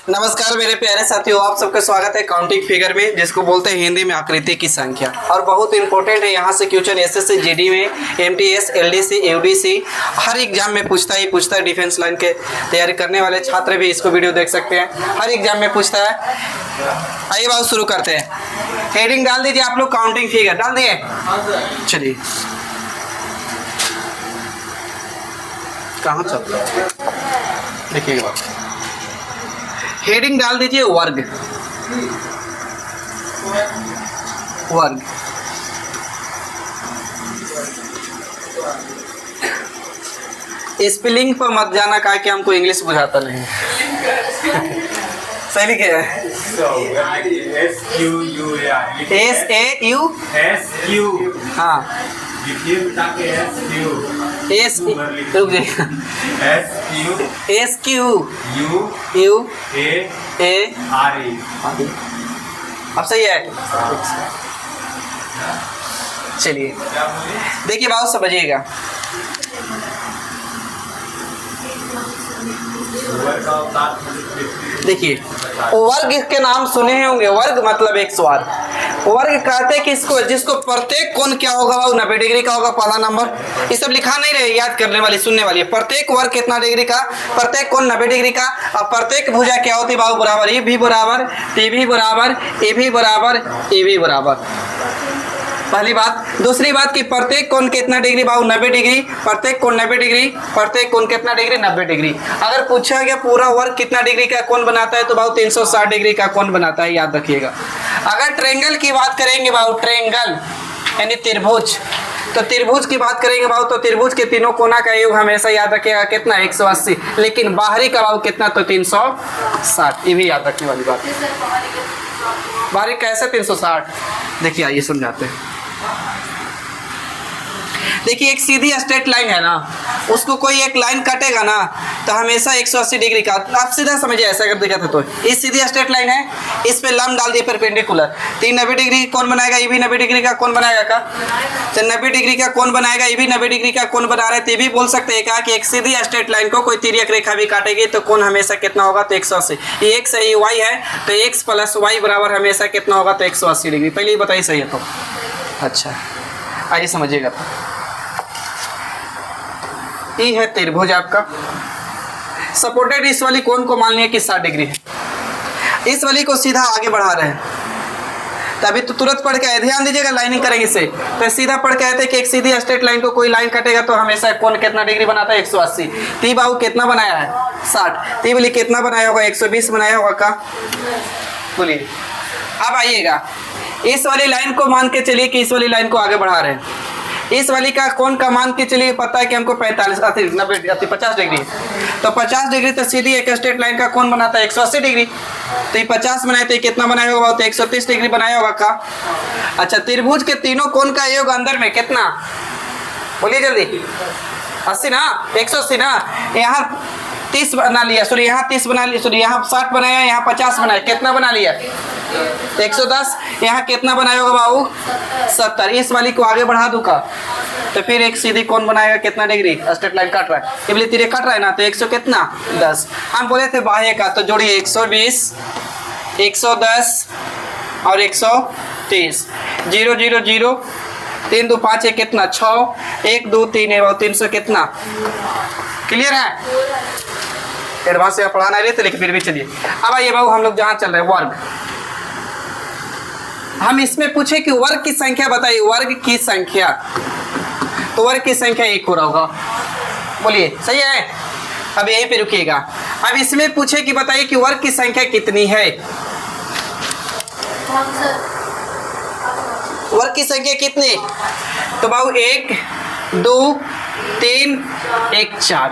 नमस्कार मेरे प्यारे साथियों, आप सबका स्वागत है काउंटिंग फिगर में, जिसको बोलते हैं हिंदी में आकृति की संख्या। और बहुत इंपॉर्टेंट है यहाँ से क्वेश्चन एसएससी जीडी में, एमटीएस, एलडीसी, यूडीसी हर एग्जाम में पूछता है। डिफेंस लाइन के तैयारी करने वाले छात्र भी इसको वीडियो देख सकते हैं, हर एग्जाम में पूछता है। आइए बाबू शुरू करते हैं। हेडिंग डाल दीजिए आप लोग, काउंटिंग फिगर डाल दिए। चलिए कहाँ चल रहा है देखिएगा, हेडिंग डाल दीजिए वर्ग। वर्ग स्पेलिंग पर मत जाना, कहा कि हमको इंग्लिश बुझाता नहीं। सही लिखे है, SAU। हाँ अब सही है। चलिए देखिए बाबू, समझिएगा। देखिए वर्ग के नाम सुने होंगे। वर्ग मतलब 108। वर्ग कहते हैं किसको, जिसको प्रत्येक कोण क्या होगा वो 90 डिग्री का होगा। पहला नंबर, ये सब लिखा नहीं रहे, याद करने वाली सुनने वाली है। प्रत्येक वर्ग कितना डिग्री का, प्रत्येक कोण 90 डिग्री का। और प्रत्येक भुजा क्या होती है बाबू, बराबर। ये भी बराबर, टी भी बराबर, ए भी बराबर, ए भी बराबर। पहली बात। दूसरी बात कि प्रत्येक कोण कितना डिग्री बाबू, 90 डिग्री। प्रत्येक कोण 90 डिग्री, प्रत्येक कोण कितना डिग्री, 90 डिग्री। अगर पूछा गया पूरा वर्ग कितना डिग्री का कोण बनाता है, तो बाबू 360 डिग्री का कोण बनाता है, याद रखिएगा। अगर ट्रायंगल की बात करेंगे बाबू, ट्रायंगल यानी त्रिभुज, तो त्रिभुज की बात करेंगे बाबू, तो त्रिभुज के तीनों कोना का योग हमेशा याद रखिएगा कितना, 180। लेकिन बाहरी का बाबू कितना, तो 360। ये भी याद रखने वाली बात है। बाहरी कैसे 360, देखिए आइए समझाते हैं। देखिए एक सीधी स्ट्रेट लाइन है ना, उसको कोई एक लाइन काटेगा ना तो हमेशा 180 डिग्री का। आप सीधा समझिए, ऐसा अगर देखा तो ये सीधी स्ट्रेट लाइन है, इस पे लंब डाल दिए परपेंडिकुलर, तो 90 डिग्री कौन बनाएगा, ये भी 90 डिग्री का कौन बनाएगा का, तो 90 डिग्री का कौन बनाएगा, ये भी 90 डिग्री का कौन बना रहे। तो ये भी बोल सकते हैं कि एक सीधी स्ट्रेट लाइन को कोई तिर्यक रेखा भी काटेगी तो कौन हमेशा कितना होगा, तो 180। ये x है, ये y है, तो x + y बराबर हमेशा कितना होगा, तो 180 डिग्री। पहले ही बताइए, सही है तो। अच्छा आइए समझिएगा। ये है त्रिभुज आपका। सपोर्टेड इस वाली कोण को मान लिया कि 60 डिग्री है, इस वाली को सीधा आगे बढ़ा रहे हैं। तो अभी तो तुरंत पढ़ के ध्यान दीजिएगा, लाइनिंग करेंगे इसे तो सीधा पढ़ के आए थे कि एक सीधी स्ट्रेट लाइन को कोई लाइन काटेगा तो हमेशा कोण कितना डिग्री बनाता है, 180। ती बाबू कितना बनाया है, 60। ती बोली कितना बनाया होगा, 120 बनाया होगा का, बोलिए। अब आइएगा, इस वाली लाइन को मान के चलिए कि इस वाली लाइन को आगे बढ़ा रहे हैं। इस वाली का कोण का मान के चलिए, पता है कि हमको 50 डिग्री, तो 50 डिग्री तो सीधी एक स्ट्रेट लाइन का कोण बनाता है 180 डिग्री। तो ये 50 बनाए तो कितना बनाया होगा, तो 130 डिग्री बनाया होगा का। अच्छा त्रिभुज के तीनों कोण का योग अंदर में कितना, बोलिए जल्दी। 80 ना, 180 ना। यहाँ 30 बना लिया, सॉरी यहाँ 30 बना लिया, सॉरी यहाँ 60 बनाया, यहाँ 50 बनाया, कितना बना लिया, 110। यहाँ कितना बनाया होगा बाबू, 70। इस वाली को आगे बढ़ा दूँ का, तो फिर एक सीधी कोण बनाएगा कितना डिग्री, स्ट्रेट लाइन काट रहा है, ये बोले तिरे काट रहा है ना, तो 100 कितना 10। हम बोले थे बाह्य का, तो जोड़िए 120, 110 और 130। 0 0 0, 3 2 5 1 कितना 6, 1 2 3 है, 300 कितना। क्लियर है, एडवांस से पढ़ाना रहे थे लेकिन फिर भी चलिए। अब आइए बाबू, हम लोग जहाँ चल रहे हैं वर्ग। हम इसमें पूछे कि वर्ग की संख्या बताइए, वर्ग की संख्या, तो वर्ग की संख्या 1 हो रहा होगा, बोलिए सही है। अब यहीं पे रुकिएगा। अब इसमें पूछे कि बताइए कि वर्ग की संख्या कितनी है, वर्ग की संख्या कितनी, तो बाबू 1 2 3 1 4।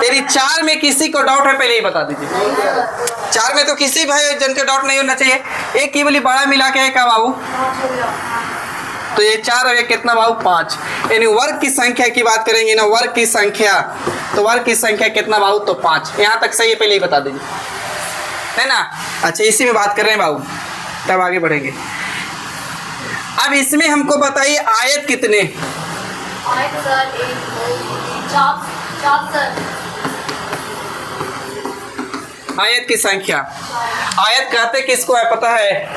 तेरी 4 में किसी को डाउट है, पहले ही बता दीजिए। 4 में तो किसी भाई जन का डाउट नहीं होना चाहिए। एक की बोली बड़ा मिला के है का बाबू, तो ये 4 और 1 कितना बाबू, 5। यानी वर्ग की संख्या की बात करेंगे ना, वर्ग की संख्या, तो वर्ग की संख्या कितना बाबू, तो 5। यहाँ तक सही है, पहले ही बता दीजिए, है ना। अच्छा इसी में बात कर रहे हैं बाबू, तब आगे बढ़ेंगे। अब इसमें हमको बताइए आयत कितने, आयत की संख्या। आयत कहते किसको है पता है?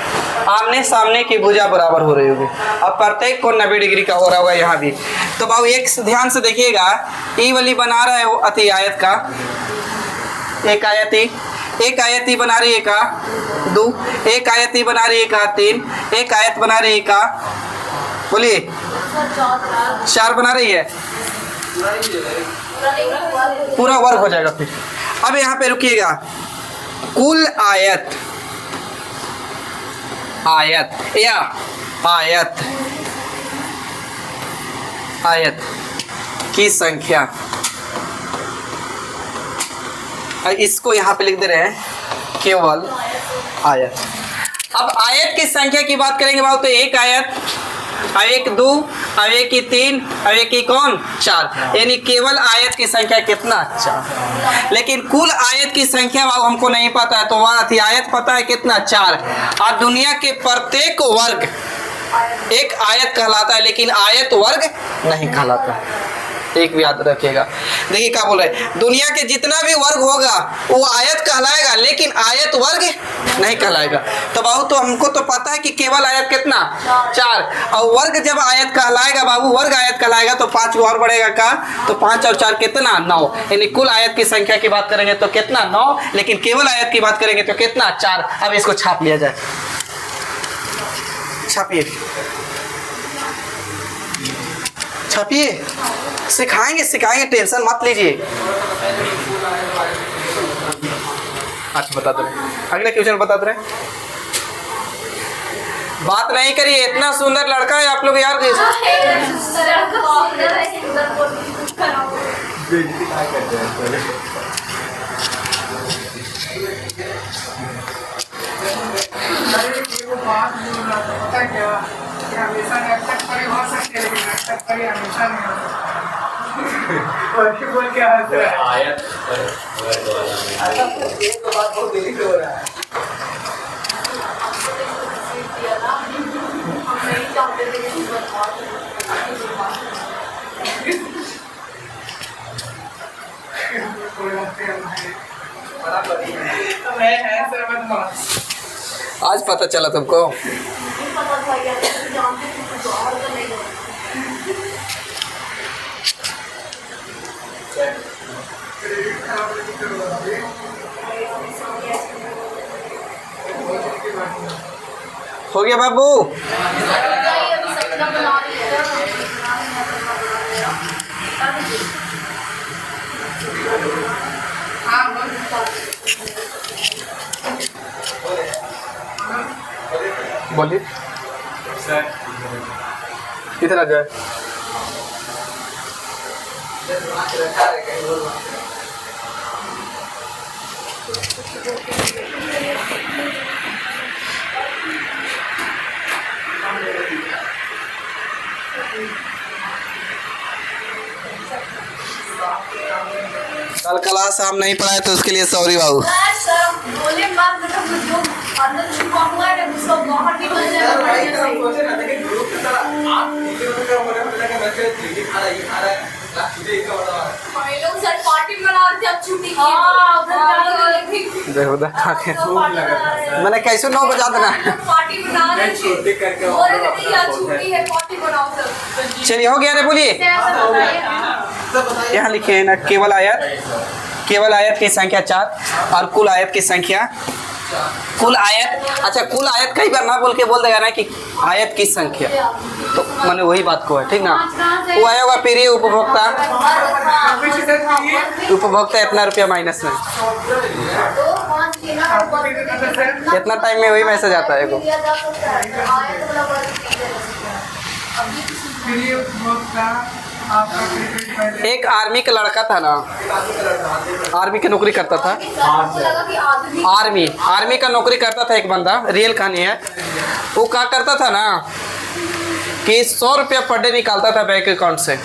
आमने सामने की भुजा बराबर हो रही होगी। अब प्रत्येक को 90 डिग्री का हो रहा होगा यहाँ भी। तो बाबू एक ध्यान से देखिएगा, ई वाली बना रहा है वो अति आयत का एक आयती बना रही है का 2, एक आयती बना रही है का 3, एक आयत बना रही है का बोलिए 4 बना रही है। पूरा वर्ग हो जाएगा फिर। अब यहाँ पे रुकिएगा, कुल आयत या आयत की संख्या, इसको यहाँ पे लिख दे रहे हैं केवल आयत। अब आयत की संख्या की बात करेंगे बाबू तो एक आयत, अब एक 2, अब एक की 3, अब एक की कौन 4, यानी केवल आयत की संख्या कितना 4। लेकिन कुल आयत की संख्या बाबू हमको नहीं पता है, तो वहाँ थी आयत पता है कितना 4। और दुनिया के प्रत्येक वर्ग एक आयत कहलाता है, लेकिन आयत वर्ग नहीं कहलाता। एक भी याद रखिएगा। देखिए क्या बोल रहे हैं, दुनिया के जितना भी वर्ग होगा वो आयत कहलाएगा, लेकिन आयत वर्ग नहीं कहलाएगा। तो बाबू तो हमको तो पता है कि केवल आयत कितना 4, और वर्ग जब आयत कहलाएगा बाबू, वर्ग आयत कहलाएगा तो 5 और बढ़ेगा का, तो 5 और 4 कितना 9, यानी कुल आयत की संख्या की बात करेंगे तो कितना 9, लेकिन केवल आयत की बात करेंगे तो कितना 4। अब इसको छाप लिया जाए, छापिए, सिखाएंगे, टेंशन मत लीजिए। अच्छा बता दो, अगले क्वेश्चन बता दे। बात नहीं करिए, इतना सुंदर लड़का है आप लोग यार। हमेशा नाटक करे हो सकते हैं, लेकिन नाटक करे हमेशा नहीं हो सकते। बोल क्या है आयत एक बात बहुत दिली हो रहा है। आज पता चला तुमको? हो गया बाबू? बोलिए इधर आ जाए। कल क्लास हम नहीं पढ़ाए तो उसके लिए सॉरी बाबू। देखो मैंने कैसे 9 बजा देना। चलिए हो गया ना, बोलिए। यहाँ लिखे है ना केवल आयत की संख्या 4 और कुल आयत की संख्या कुल आयत। अच्छा कुल आयत कई बार ना बोल के बोल देगा ना कि आयत की संख्या, तो मैंने वही बात को है ठीक ना। वो आया होगा फिर ये उपभोक्ता इतना रुपया माइनस में, इतना टाइम में वही मैसेज आता है। एक आर्मी का लड़का था ना, आर्मी की नौकरी करता था। आर्मी का नौकरी करता था एक बंदा, रियल कहानी है। वो क्या करता था ना कि 100 रुपया पर डे निकालता था बैंक अकाउंट से।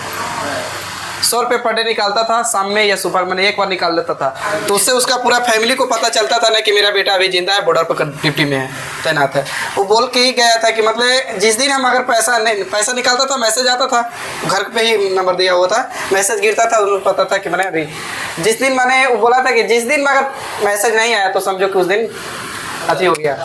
100 रुपये पर डे निकालता था, शाम में या सुबह में एक बार निकाल लेता था। तो उससे उसका पूरा फैमिली को पता चलता था ना कि मेरा बेटा अभी जिंदा है, बॉर्डर पर ड्यूटी में है। तैनात है। वो बोल के ही गया था कि मतलब जिस दिन हम अगर पैसा निकालता था मैसेज आता था, घर पे ही नंबर दिया हुआ था, मैसेज गिरता था, उनको पता था कि मैंने अभी जिस दिन मैंने वो बोला था कि जिस दिन अगर मैसेज नहीं आया तो समझो कि उस दिन अति हो गया,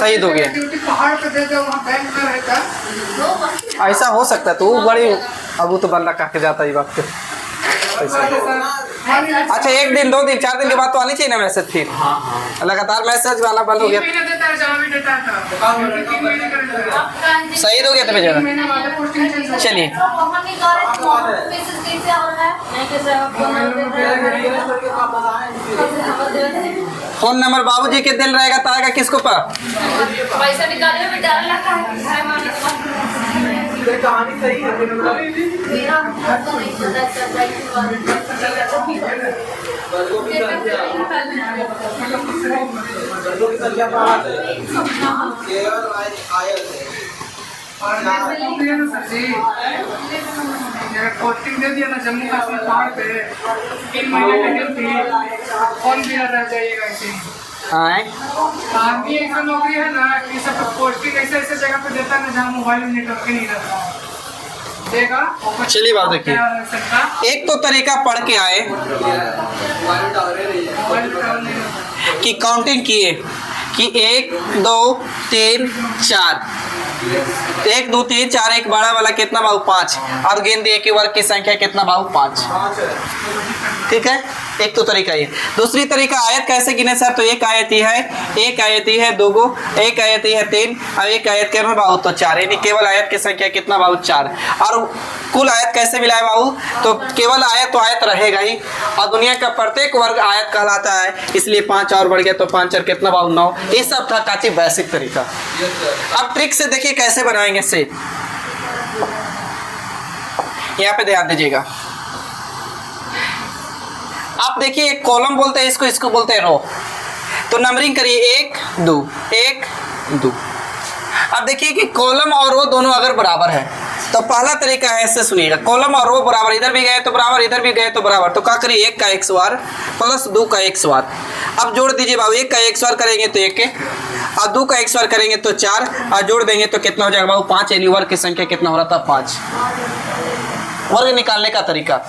शहीद हो गया। पहाड़ पे दे दो, वहाँ बैंक में रहता। ऐसा हो सकता है। तो वो बड़ी अब वो तो बंदा कह के जाता है वक्त। अच्छा 1 दिन 2 दिन 4 दिन के बाद तो आनी चाहिए ना मैसेज, फिर लगातार मैसेज आना बंद हो गया, शहीद हो गया था बेचारा। चलिए फोन नंबर बाबूजी के दिल रहेगा ताएगा किसको पर पैसा निकालने में डर लगता है। कहानी सही है। मेरा तो नहीं पोस्टिंग दे दिया ना जम्मू कश्मीर पहाड़ पे 3 महीने ट्रेनिंग थी। कौन भी रह जाइएगा ऐसे ही। आर्मी एक नौकरी है ना कि सब पोस्टिंग ऐसे ऐसे जगह पे देता है ना जहाँ मोबाइल में नेटवर्क नहीं रहता देगा। चलिए बात देखिए, एक तो तरीका पढ़ के आए कि काउंटिंग किए कि 1 2 3 4, 1 2 3 4, एक बड़ा वाला कितना बाबू 5, और गेंद एक ही वर्ग की संख्या कितना बाबू 5। ठीक है, एक तो तरीका ये। दूसरी तरीका आयत कैसे गिने सर, तो एक आयत ही है 2 गो, एक आयत ही है 3 और एक आयत के बाबू तो 4, यानी केवल आयत की संख्या कितना बाबू 4। और कुल आयत कैसे मिलाए बाबू, तो केवल आयत तो आयत रहेगा ही, और दुनिया का प्रत्येक वर्ग आयत कहलाता है, इसलिए 5 और बढ़ गया तो 5 और कितना बाबू 9। ये सब था काफी बेसिक तरीका। अब ट्रिक से देखिए कैसे बनाएंगे से, यहाँ पे ध्यान दीजिएगा। आप देखिए एक कॉलम बोलते हैं इसको, इसको बोलते हैं रो। तो नंबरिंग करिए 1 2 1 2। अब देखिए कि कॉलम और रो दोनों अगर बराबर है तो पहला तरीका है, ऐसे सुनिएगा, कॉलम और रो बराबर, इधर भी गए तो बराबर, इधर भी गए तो बराबर, तो क्या करिए 1 का 1 सवार प्लस 2 का 1 सवार। अब जोड़ दीजिए बाबू, 1 का 1 सवार करेंगे तो 1 और 2 का 1 सवार करेंगे तो 4 और जोड़ देंगे तो कितना हो जाएगा बाबू 5, यानी वर्ग की संख्या कितना हो रहा था 5। वर्ग निकालने का तरीका।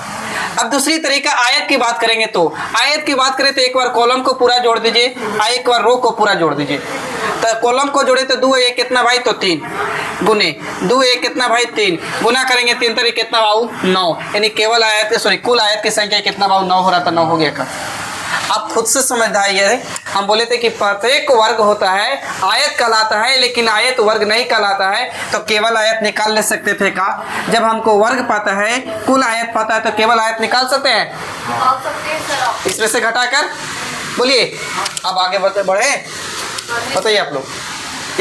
अब दूसरी तरीका आयत की बात करेंगे तो आयत की बात करें तो एक बार कॉलम को पूरा जोड़ दीजिए, एक बार रो को पूरा जोड़ दीजिए। तो कॉलम को जोड़े तो 2 1 कितना भाई, तो 3 गुने 2 1 कितना भाई 3 गुना करेंगे 3 तरीके कितना बाबू 9, यानी केवल आयत सॉरी कुल आयत की संख्या कितना बाबू 9 हो रहा था, 9 हो गया का। आप खुद से समझदारी है, हम बोले थे कि प्रत्येक वर्ग होता है आयत कहलाता है, लेकिन आयत वर्ग नहीं कहलाता है। तो केवल आयत निकाल ले सकते थे का, जब हमको वर्ग पता है कुल आयत पता है तो केवल आयत निकाल सकते हैं, इसमें से घटाकर। बोलिए अब आगे बढ़े, बताइए आप लोग।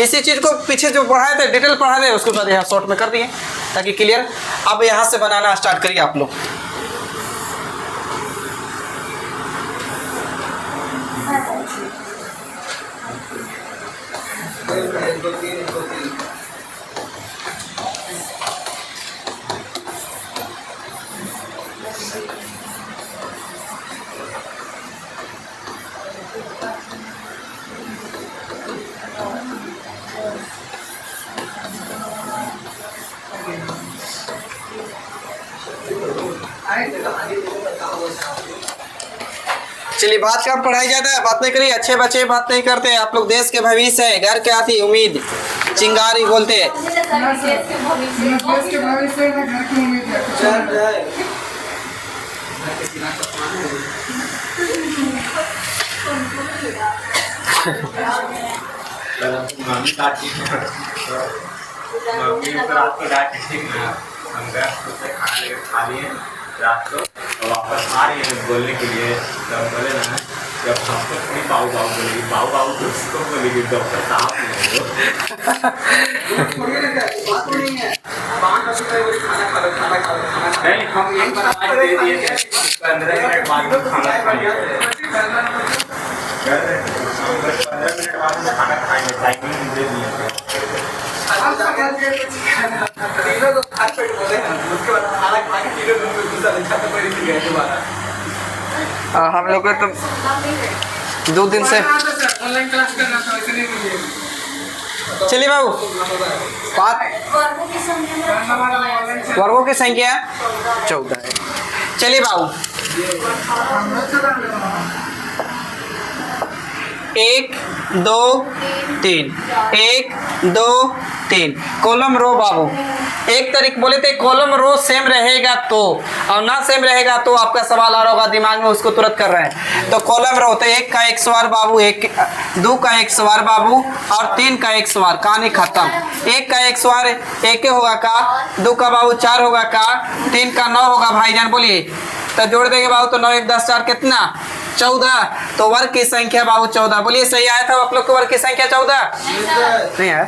इसी चीज को पीछे जो पढ़ाए थे डिटेल पढ़ा दे, उसके बाद यहाँ शॉर्ट में कर दिए ताकि क्लियर। अब यहाँ से बनाना स्टार्ट करिए आप लोग। चलिए बात कम पढ़ाई जाता है, बात नहीं करिए, अच्छे बच्चे बात नहीं करते। आप लोग देश के भविष्य है, घर क्या थी उम्मीद, चिंगारी बोलते हैं। देश के भविष्य में घर की उम्मीद है। मम्मी तो रात को डांटी हम घर से खाना लेकर खा लिए रात को, और वापस आ रही है बोलने के लिए। तब बोले ना जब हमको थोड़ी बाबू बाबू बोलेगी, बाबू बाबू तो उसको बोलेगी डॉक्टर साहब नहीं। हम एक बार आज दे दिए थे, 15 मिनट बाद खाना खाएंगे, 15 मिनट बाद खाना खाएंगे, टाइमिंग दे दिए थे। हम लोग को तो 2 दिन से सर ऑनलाइन क्लास करना था वैसे नहीं मिली। चलिए बाबू बात वर्गों की संख्या में हमारा ऑनलाइन से वर्गों की संख्या 14 है। चलिए बाबू 1 2 3 1 2 3 कॉलम रो बाबू एक तरीक बोले थे कॉलम रो सेम रहेगा तो, और ना सेम रहेगा तो आपका सवाल आ रहा होगा दिमाग में, उसको तुरंत कर रहे हैं। तो कॉलम रो तो 1 का 1 सवार बाबू, 2 का 1 सवार बाबू और 3 का 1 सवार, कहानी खत्म। 1 का 1 सवार 1 होगा का, 2 का बाबू 4 होगा का, 3 का 9 होगा भाईजान, बोलिए तो जोड़ देंगे बाबू तो 9 1 10 4 कितना 14। तो वर्ग की संख्या बाबू 14, बोलिए सही आया था आप लोग को वर्ग की संख्या 14 नहीं आया।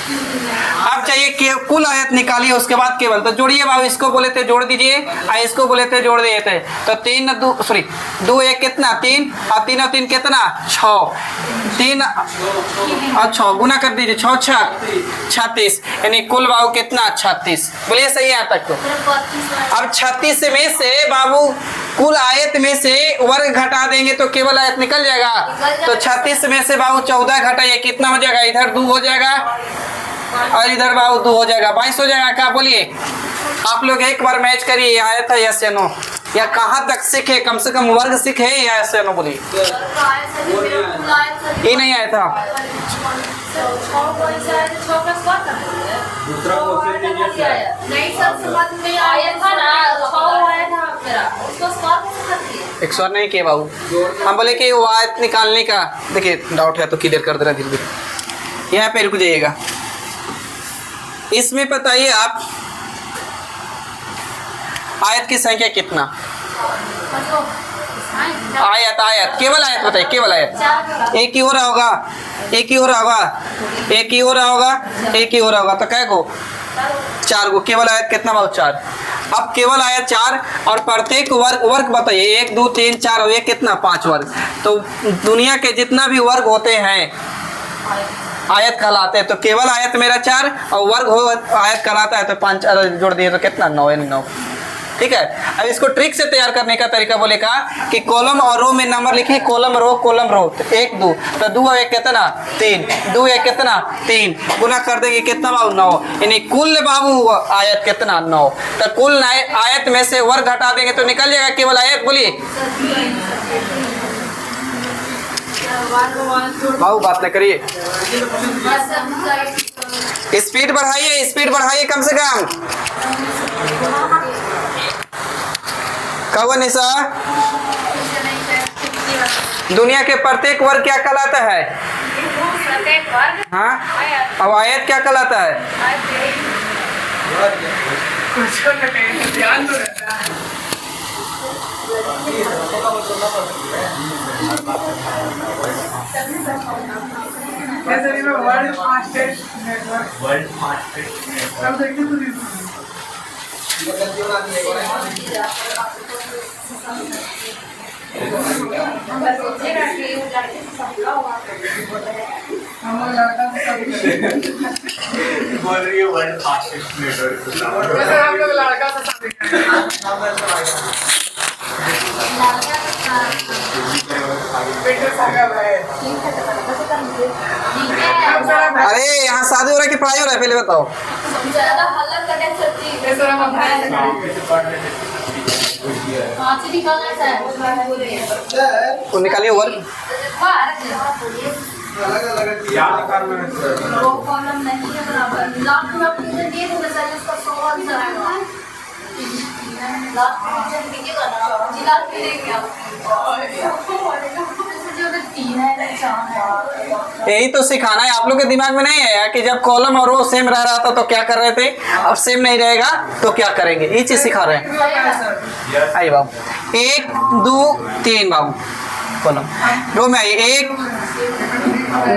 अब चाहिए कि कुल आयत निकालिए, उसके बाद केवल तो जोड़िए बाबू, इसको बोले थे जोड़ दीजिए और इसको बोले थे जोड़ दिए थे। तो 3 2 सॉरी 2 1 कितना 3 और 3 और 3 कितना 6, 3 और 6 गुना कर दीजिए 6 6 36 यानी कुल बाबू कितना 36, बोलिए सही है तक तो। अब 36 में से बाबू कुल आयत में से वर्ग घटा देंगे तो केवल आयत निकल जाएगा। तो 36 में से बाबू 14 घटाइए कितना हो जाएगा, इधर 2 हो जाएगा और इधर बाबू 2 हो जाएगा, 22 हो जाएगा। क्या बोलिए आप लोग एक बार मैच करिए, आया था यस या नो, या कहाँ तक सीखे, कम से कम वर्ग सीखे या यस या नो बोलिए। ये नहीं आया था दूसरा क्वेश्चन दीजिए नहीं सर समझ में आया था ना, आया था मेरा उसको सवाल कैसे करती है। एक सवाल नहीं किए बाबू, हम बोले कि वो आयत निकालने का, देखिए डाउट है तो क्लियर कर दे रहा धीरे धीरे, यहाँ पे रुक जाइएगा। इसमें बताइए आप आयत की संख्या कितना, आयत आयत केवल आयत बताइए, केवल आयत। एक ही हो रहा होगा, एक ही हो रहा होगा, एक ही हो रहा होगा, एक ही हो रहा होगा, तो कै गो 4 गो, केवल आयत कितना बाबू 4। अब केवल आयत 4 और प्रत्येक वर्ग बताइए 1 2 3 4 और ये कितना 5 वर्ग। तो दुनिया के जितना भी वर्ग होते हैं आयत कहलाते हैं। तो केवल आयत मेरा 4 और वर्ग हो आयत कहलाता है, तो 5 जोड़ दिए तो कितना 9 यानी 9। ठीक है, अब इसको ट्रिक से तैयार करने का तरीका बोलेगा कि कॉलम और रो में नंबर लिखे, कॉलम रो 1 2 तो 2 1 कितना 3, 2 1 कितना 3 गुना कर देंगे कितना बाबू 9, यानी कुल बाबू आयत कितना 9। तो कुल आयत में से वर्ग घटा देंगे तो निकल जाएगा केवल आयत, बोलिए बाबू बात न करिए, स्पीड बढ़ाइए, स्पीड बढ़ाइए कम से कम। कहो निशा, दुनिया के प्रत्येक वर्ग क्या कहलाता है, हाँ अब आयत क्या कहलाता है। ध्यान तो रहता है। जैसे कि वर्ल्ड फास्टेस्ट नेटवर्क सब देखते तो बोल रही है वर्ल्ड फास्टेस्ट नेटवर्क। जैसे हम लोग लड़का से शादी बेटे सागा भाई। अरे यहाँ शादी हो रहा है कि पढ़ाई हो रहा है पहले बताओ। ज्यादा हल्ला करने से जैसे हम भाई हां से निकालना है तो निकालिए वर्ग। क्या निकालना है रो कॉलम नहीं है बराबर, लाख में दिए थे सर, इसका सवाल सर आएगा लाख में दीजिएगा ना, जिला के लेंगे आप यही तो सिखाना है, आप लोग के दिमाग में नहीं है कि जब कॉलम और रो सेम रह रहा था तो क्या कर रहे थे, अब सेम नहीं रहेगा तो क्या करेंगे, ये चीज सिखा रहे हैं। आइए बाबू 1 2 3 बाबू कॉलम रो में आइए 1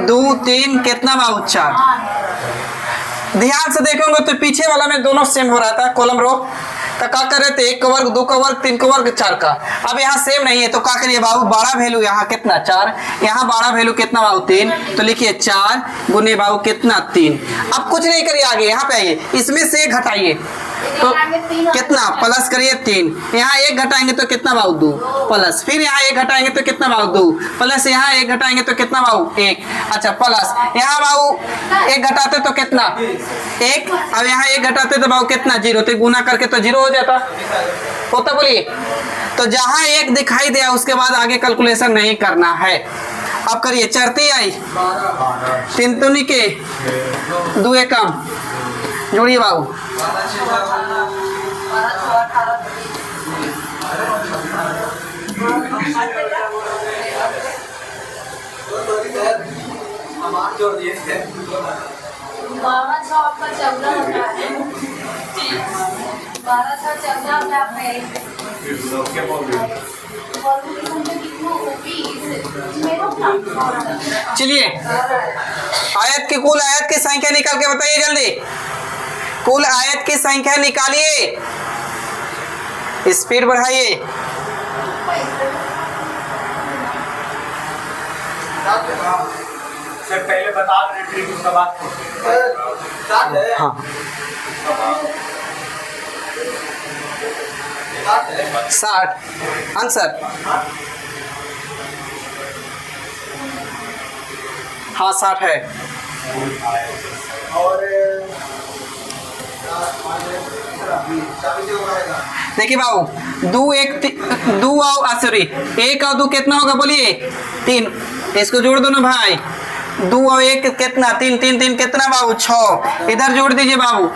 2 3 कितना बाबू 4। ध्यान से देखोगे तो पीछे वाला में दोनों सेम हो रहा था कॉलम रो, तो क्या कर रहे थे 1 का वर्ग 2 का वर्ग 3 का वर्ग 4 का। अब यहाँ सेम नहीं है तो क्या करिए बाबू, बड़ा वैल्यू यहाँ कितना 4, यहाँ बड़ा वैल्यू कितना बाबू 3, तो लिखिए 4 गुने बाबू कितना 3। अब कुछ नहीं करिए, आगे यहाँ पे आइए, इसमें से घटाइए तो कितना प्लस करिए 3, यहाँ 1 घटाएंगे तो कितना भाव 2 प्लस, फिर यहाँ 1 घटाएंगे तो कितना भाव 2 प्लस, यहाँ 1 घटाएंगे तो कितना भाव 1, अच्छा प्लस, यहाँ भाव 1 घटाते तो कितना 1, अब यहाँ 1 घटाते तो भाव कितना 0, तो गुना करके तो 0 हो जाता होता, बोलिए। तो जहाँ 1 दिखाई दिया उसके बाद आगे कैलकुलेशन नहीं करना है। अब करिए, चरती आई 3 दूनी के 2 एकम, जोड़िए बाबू। बारह सौ आपका 14 होता है, 1214 में आप गए। चलिए, आयत की कुल आयत की संख्या निकाल के बताइए जल्दी, कुल आयत की संख्या निकालिए, स्पीड बढ़ाइए। सर पहले बता रहे ट्रिक, उसके बाद हाँ 60 आंसर, हाँ 60 है। और देखिए बाबू, 2 और सॉरी 1 और 2 कितना होगा बोलिए 3, इसको जोड़ दो ना भाई, 2 और 1 कितना 3, 3 3 कितना बाबू 6, इधर जोड़ दीजिए बाबू,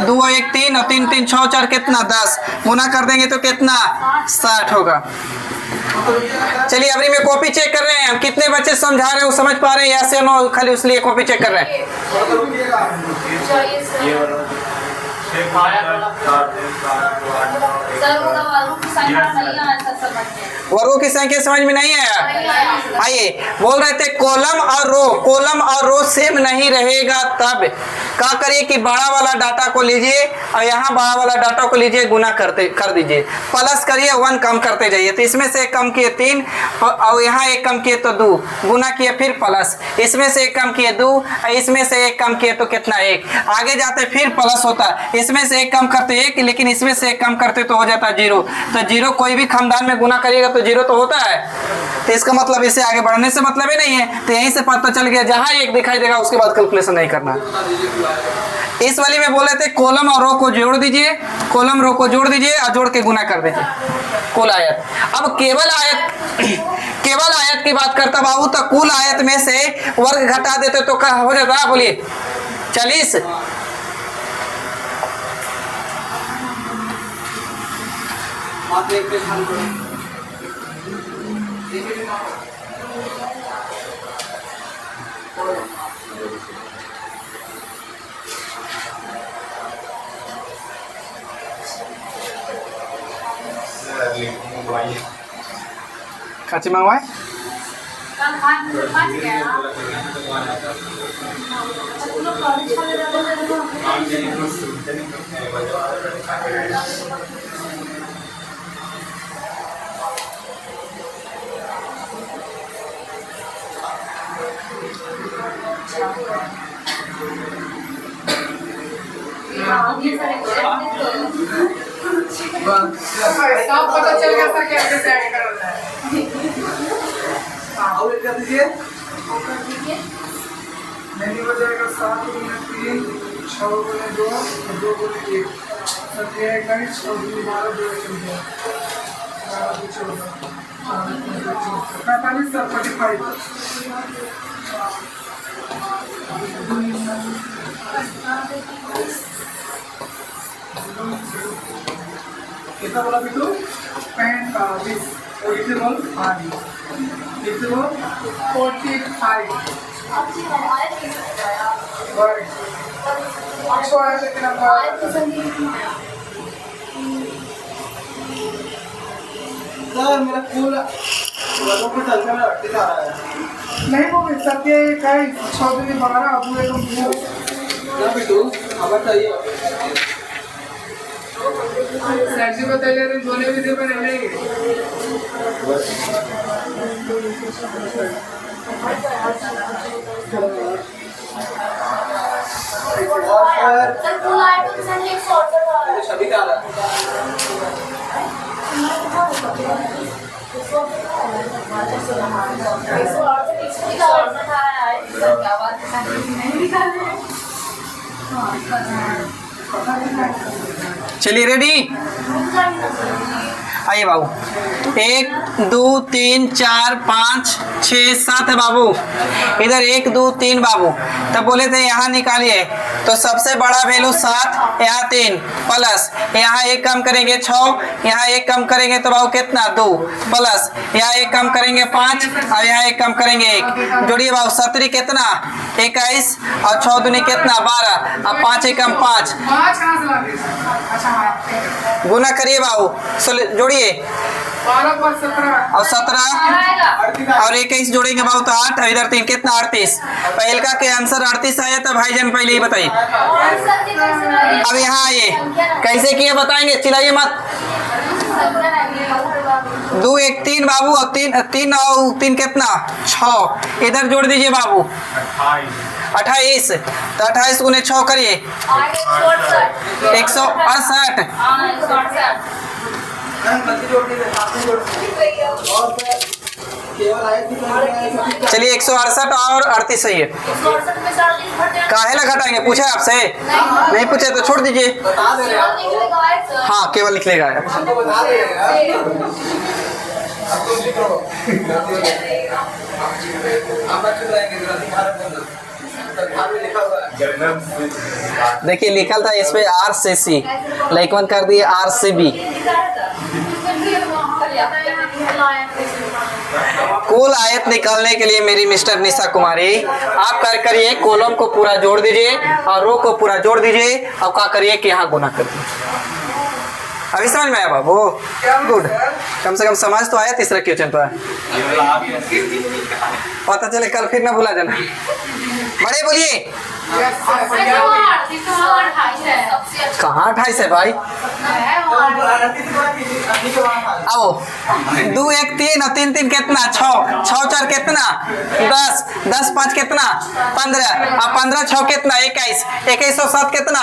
2 और 1 3 और 3 3 6 4 कितना 10, गुना कर देंगे तो कितना 60 होगा। चलिए अभी में कॉपी चेक कर रहे हैं हम, कितने बच्चे समझा रहे हैं वो समझ पा रहे हैं, ऐसे नो खाली उसलिए कॉपी चेक कर रहे हैं। वर्गों की संख्या समझ में नहीं आया? आइए, बोल रहे थे कॉलम और रो सेम नहीं रहेगा, तब क्या करिए कि बड़ा वाला डाटा को लीजिए और यहाँ बड़ा वाला डाटा को लीजिए, गुना कर दीजिए, प्लस करिए 1 कम करते जाइए, तो इसमें से 1 कम किए 3 और यहाँ 1 कम किए तो 2, गुना किए फिर प्लस, इसमें से 1 कम किए 2, इसमें से 1 कम किए तो कितना 1, आगे जाते फिर प्लस होता, इसमें से 1 कम करते 1, लेकिन इसमें से 1 कम करते तो हो जाता 0, तो 0 कोई भी खानदान में गुना करिएगा तो 0 तो होता है, तो इसका मतलब इसे आगे बढ़ने से मतलब ही नहीं है, तो यहीं से पता चल गया जहां 1 दिखाई देगा उसके बाद कैलकुलेशन नहीं करना। इस वाली में बोले थे कॉलम और रो को जोड़ दीजिए, कॉलम रो को जोड़ दीजिए और जोड़ के गुना कर दीजिए कुल आयत। अब केवल आयत की बात करता बाबू, तो कुल आयत में से वर्ग घटा देते तो क्या हो जाता, बोलिए 40। काची मंगवाए सब पता चल गया सर क्या कैसे ऐड करना है। और कर दीजिए, नहीं हो जाएगा 7 गुना 3 6 गुना 2 2 गुना 1 27 21 6 गुना 12 2 14 45 सर 45 कितना बोला बिट्टू? 45 और इतने बोल, इतने बोल 45 वर्ग अच्छो है लेकिन अब सर मेरा फूल लोगों को चलते में दिखा रहा है। नहीं वो सत्य का 6 दिन 12 अब वो एकदम ना बिट्टू हमें चाहिए सैजी बता ले रहे दोनों विधि पर रहेंगे। और सर छवि का आ रहा है। चलिए रेडी, आइए बाबू। 1 2 3 4 5 6 7 है बाबू। इधर 1 2 3 बाबू। तब बोले थे यहाँ निकालिए, तो सबसे बड़ा वैल्यू 7, यहाँ 3 प्लस यहाँ 1 कम करेंगे 6, यहाँ 1 कम करेंगे तो बाबू कितना 2 प्लस यहाँ 1 कम करेंगे 5 और यहाँ 1 कम करेंगे 1। जोड़िए बाबू, 17 कितना 21 और 6 दूनी कितना 12 और 5 एकम 5। 5 कहाँ से ला दिए? अच्छा हाँ, गुना करिए बाबू, जोड़िए 12 पर 17 और 17 और 21 जोड़ेंगे बाबू तो 8 और इधर 3 कितना 38। पहलका के आंसर 38 आया था भाईजान, पहले ही बताइए। अब यहाँ आइए, कैसे किए बताएंगे, चिल्लाइए मत। 2 1 3 बाबू और 3 और 3 कितना 6। इधर जोड़ दीजिए बाबू 28, तो 28 गुने 6 करिए 168। चलिए 168 और 38 सही है। काहे ला घटाएंगे, पूछे आपसे? नहीं पूछे तो छोड़ दीजिए। बता दे रहे हैं आपको। हाँ केवल निकलेगा। आपको बता दे रहे हैं। आपको लिखो। आप बच्चे रहेंगे जरा दिखा रहे हैं। लिखा हुआ है। देखिए लिखल था इस पे R से C, लाइकवन कर दिए R से B। कुल आयत निकालने के लिए मेरी मिस्टर निशा कुमारी, आप कर करिए कॉलम को पूरा जोड़ दीजिए और रो को पूरा जोड़ दीजिए और क्या करिए कि यहाँ गुना कर दीजिए। अभी समझ में आया बाबू? गुड, कम से कम समझ तो आया तीसरा क्वेश्चन पर। पता चले कल फिर ना भूला जाना। बड़े बोलिए कहाँ 28 है भाई? आओ 2 1 3 और 3 3 कितना 6, 6 4 कितना 10, 10 5 कितना 15 और 15 6 कितना 21, 21 और 7 कितना।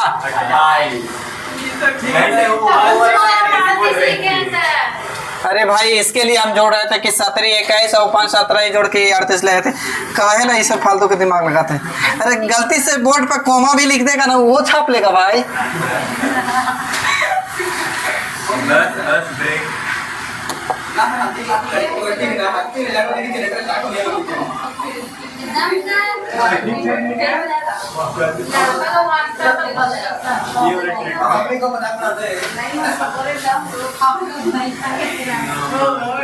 अरे भाई इसके लिए हम जोड़ रहे थे कि 17 21 और 5 17 जोड़ के 38 लाए थे। काहे ना ये सब फालतू के दिमाग लगाते हैं। अरे गलती से बोर्ड पर कोमा भी लिख देगा ना, वो छाप लेगा भाई।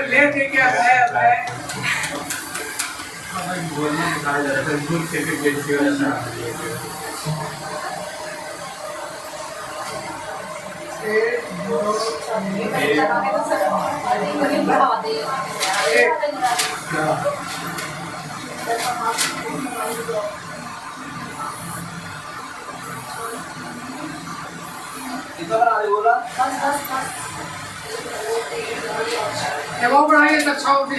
लेके क्या है? वो बढ़ाइए तो 6 भी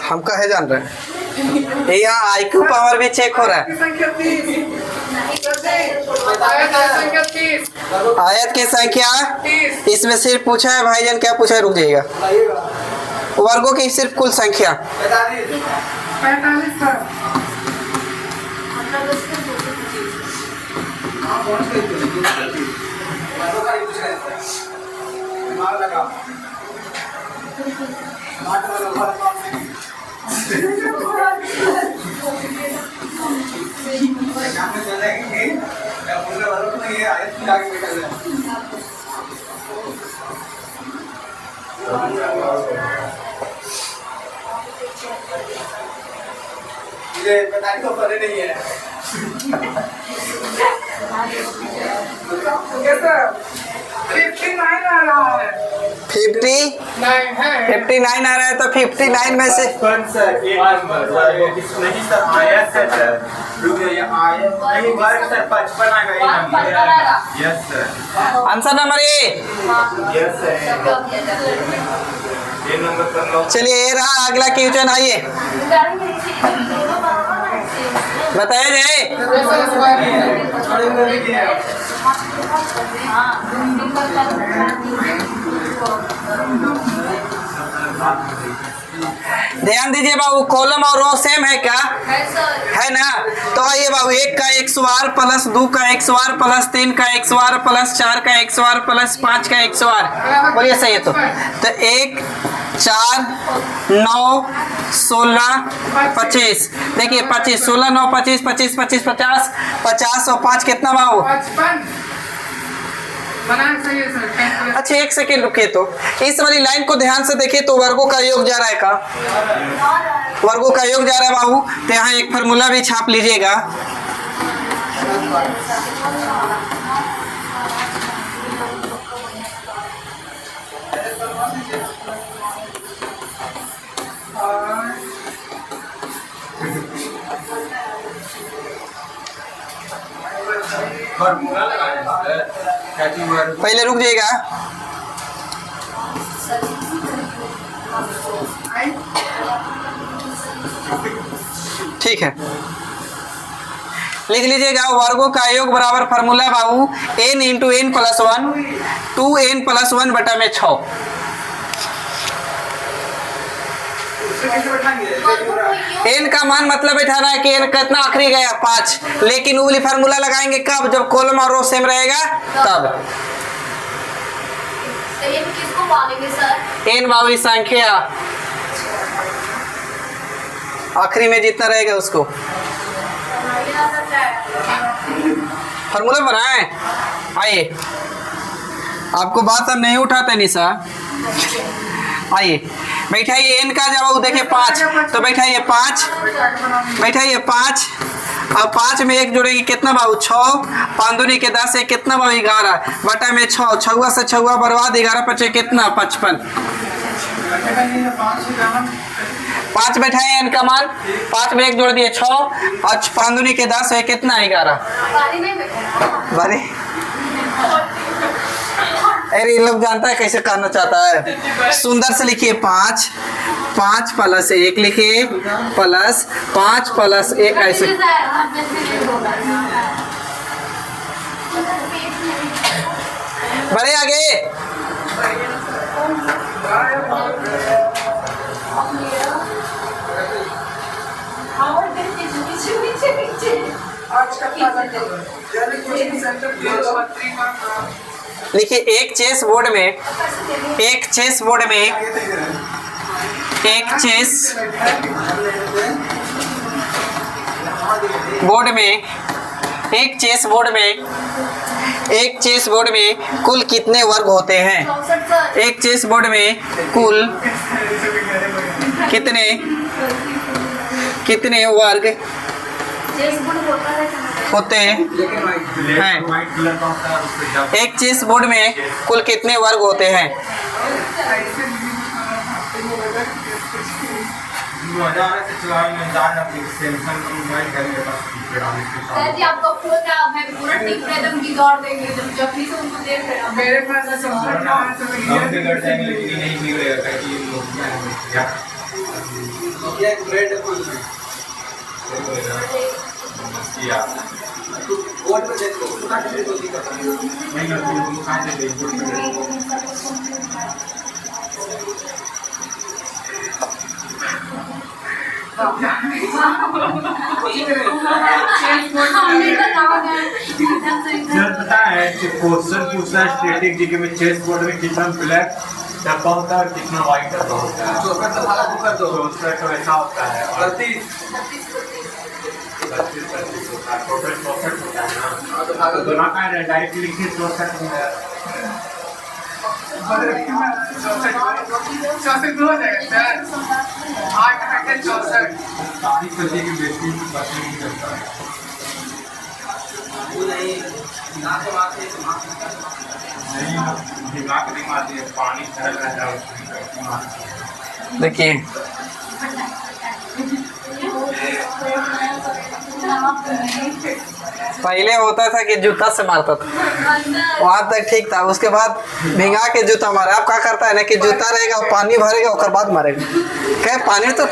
हम कहे जान रहे हैं यहाँ IQ पावर भी चेक हो रहा है। आयत की संख्या इसमें सिर्फ पूछा है भाईजान, क्या पूछा है रुक जाइएगा। वर्गों की सिर्फ कुल संख्या 45 बताने को पता नहीं है। कैसा 59 आ रहा है। 59 आ रहा है, तो 59 में से नहीं सर आयत है सर, रुक जाइए आयत नहीं वर्ग सर 55 आ गई। Yes sir, answer number A. Yes sir ये नंबर कर लो। चलिए ये रहा अगला क्वेश्चन, आइए बताया जाए। ध्यान दीजिए बाबू, कॉलम और रो सेम है क्या? है ना। तो आइए बाबू, 1 का x बार प्लस 2 का x बार प्लस 3 का x बार प्लस 4 का x बार प्लस 5 का x बार, बोलिए सही है। तो 1 4 9 16 25, देखिए 25 16 9 25 25 25 50 50 और 5 कितना बाबू? 55 बनाना सही है सर। अच्छा 1 सेकेंड रुकिए, तो इस वाली लाइन को ध्यान से देखिए तो वर्गों का योग जा रहा है का? वर्गों का योग जा रहा है बाबू। तो यहाँ एक फार्मूला भी छाप लीजिएगा। फॉर्मूला लगाना है क्या चीज वर्ग? पहले रुक जाइएगा। ठीक है, लिख लीजिएगा। वर्गों का योग बराबर फार्मूला बाबू n into n plus 1 2n plus 1 बटा में 6। n का मान मतलब बैठाना है कि n कितना आखिरी गया 5, लेकिन वो वाली फार्मूला लगाएंगे कब? जब कॉलम और रो सेम रहेगा तब। तो ये किसको पालेंगे सर? n बाबू संख्या आखिरी में जितना रहेगा उसको फार्मूला बनाए। आइए, आपको बात अब नहीं उठाते निशा। आइए बैठाइए, n का जब देखिए 5, तो बैठाइए 5, बैठाइए 5 और 5 में 1 जोड़ेंगे कितना बाबू? 6 5 दूनी के 10 है कितना बाबू? 11 बटा में 6 6 से 6 बर्बाद 11 बचे कितना? 55। 5 बैठाए n का मान, 5 में 1 जोड़ दिए 6 और 5 दूनी के 10 है कितना? 11। बारी अरे ये लोग जानता है कैसे करना चाहता है। सुंदर से लिखिए 5 5 प्लस 1 लिखिए प्लस 5 प्लस 1 ऐसे। बड़े आगे लिखिए। एक चेस बोर्ड में एक चेस बोर्ड में एक चेस बोर्ड में एक चेस बोर्ड में एक चेस बोर्ड में कुल कितने वर्ग होते हैं? एक चेस बोर्ड में कुल कितने कितने वर्ग होते हैं? एक चेस बोर्ड में कुल कितने वर्ग होते हैं? सर जी आपका फोन है, मैं पूरा टिक रहा था, उनकी दौड़ देंगे जब भी से उनको देख रहे हैं। मेरे पास ऐसा बोर्ड पे देखो हमने तो कहा गया एकदम सही से। सर पता है कि क्वेश्चन पूछता है स्टैटिक जीके में चेस बोर्ड में कितना ब्लैक डब्बा होता है और कितना व्हाइट डब्बा होता है। तो फिर तो भाला कर दो। तो उसका तो ऐसा होता है और 32 32 होता है, टोटल 64 होता है ना। तो भागा तो दोनों का डायरेक्ट लिखिए 64 में है। 64 हो जाएगा सर। 8 घंटे 64। सारी सब्जी की बेसिक बात नहीं करता है। वो नहीं ना तो आते तो नहीं दिमाग नहीं मारती है, पानी भरल रहता है उसमें मारती है। देखिए पहले होता था कि जूता से मारता था, वहां तक ठीक था। उसके बाद भिंगा के जूता मारे। अब क्या करता है ना कि जूता रहेगा, पानी भरेगा, उसके बाद मारेगा। क्या पानी तो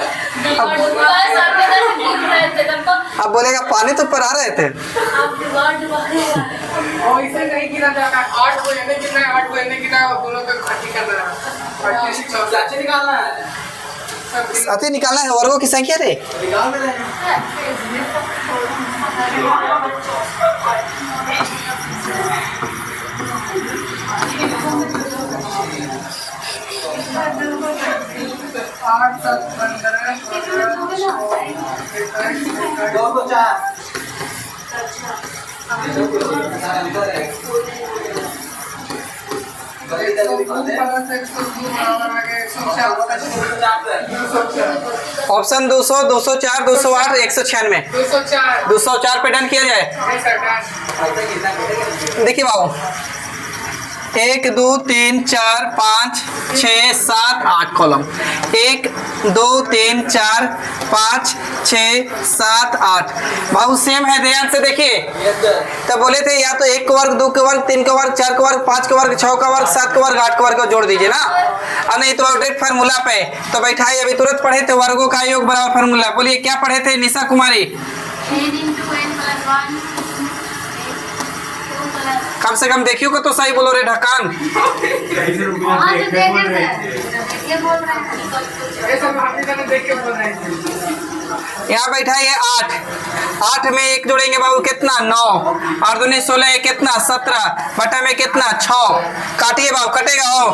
अब बोलेगा पानी तो पर आ रहे थे। और इसे नहीं गिरा जाता, 8 को इन्हें गिरा है, 8 को इन्हें गिरा है, और दोनों को खट्टी कर रहा है। 25 चाची निकालना है, साथी निकालना है वर्गों की संख्या रे। निकाल दे रहे हैं। आठ, 7, 15, 2 को 4 ऑप्शन 200, 204, 208, 196। 204 204 पे डन किया जाए। देखिए बाबू, 1 2 3 4 5 6 7 8 कॉलम। 1 2 3 4 5 6 7 8 बाबू सेम है, ध्यान से देखिए। तो बोले थे या तो 1 का वर्ग, 2 का वर्ग, 3 का वर्ग, 4 का वर्ग, 5 का वर्ग, 6 का वर्ग, 7 का वर्ग, 8 का वर्ग को जोड़ दीजिए ना। और नहीं तो डायरेक्ट फार्मूला पे तो बैठाइए। अभी तुरंत पढ़े थे वर्गों का योग बराबर फार्मूला। बोलिए क्या पढ़े थे निशा कुमारी? कम से कम देखियो को तो सही बोलो रे ढकान। देख के बोल रहे थे। यहाँ बैठा है 8। 8 में 1 जोड़ेंगे बाबू कितना 9, और 2 16 कितना 17, बटा में कितना 6। काटिए बाबू, कटेगा हो,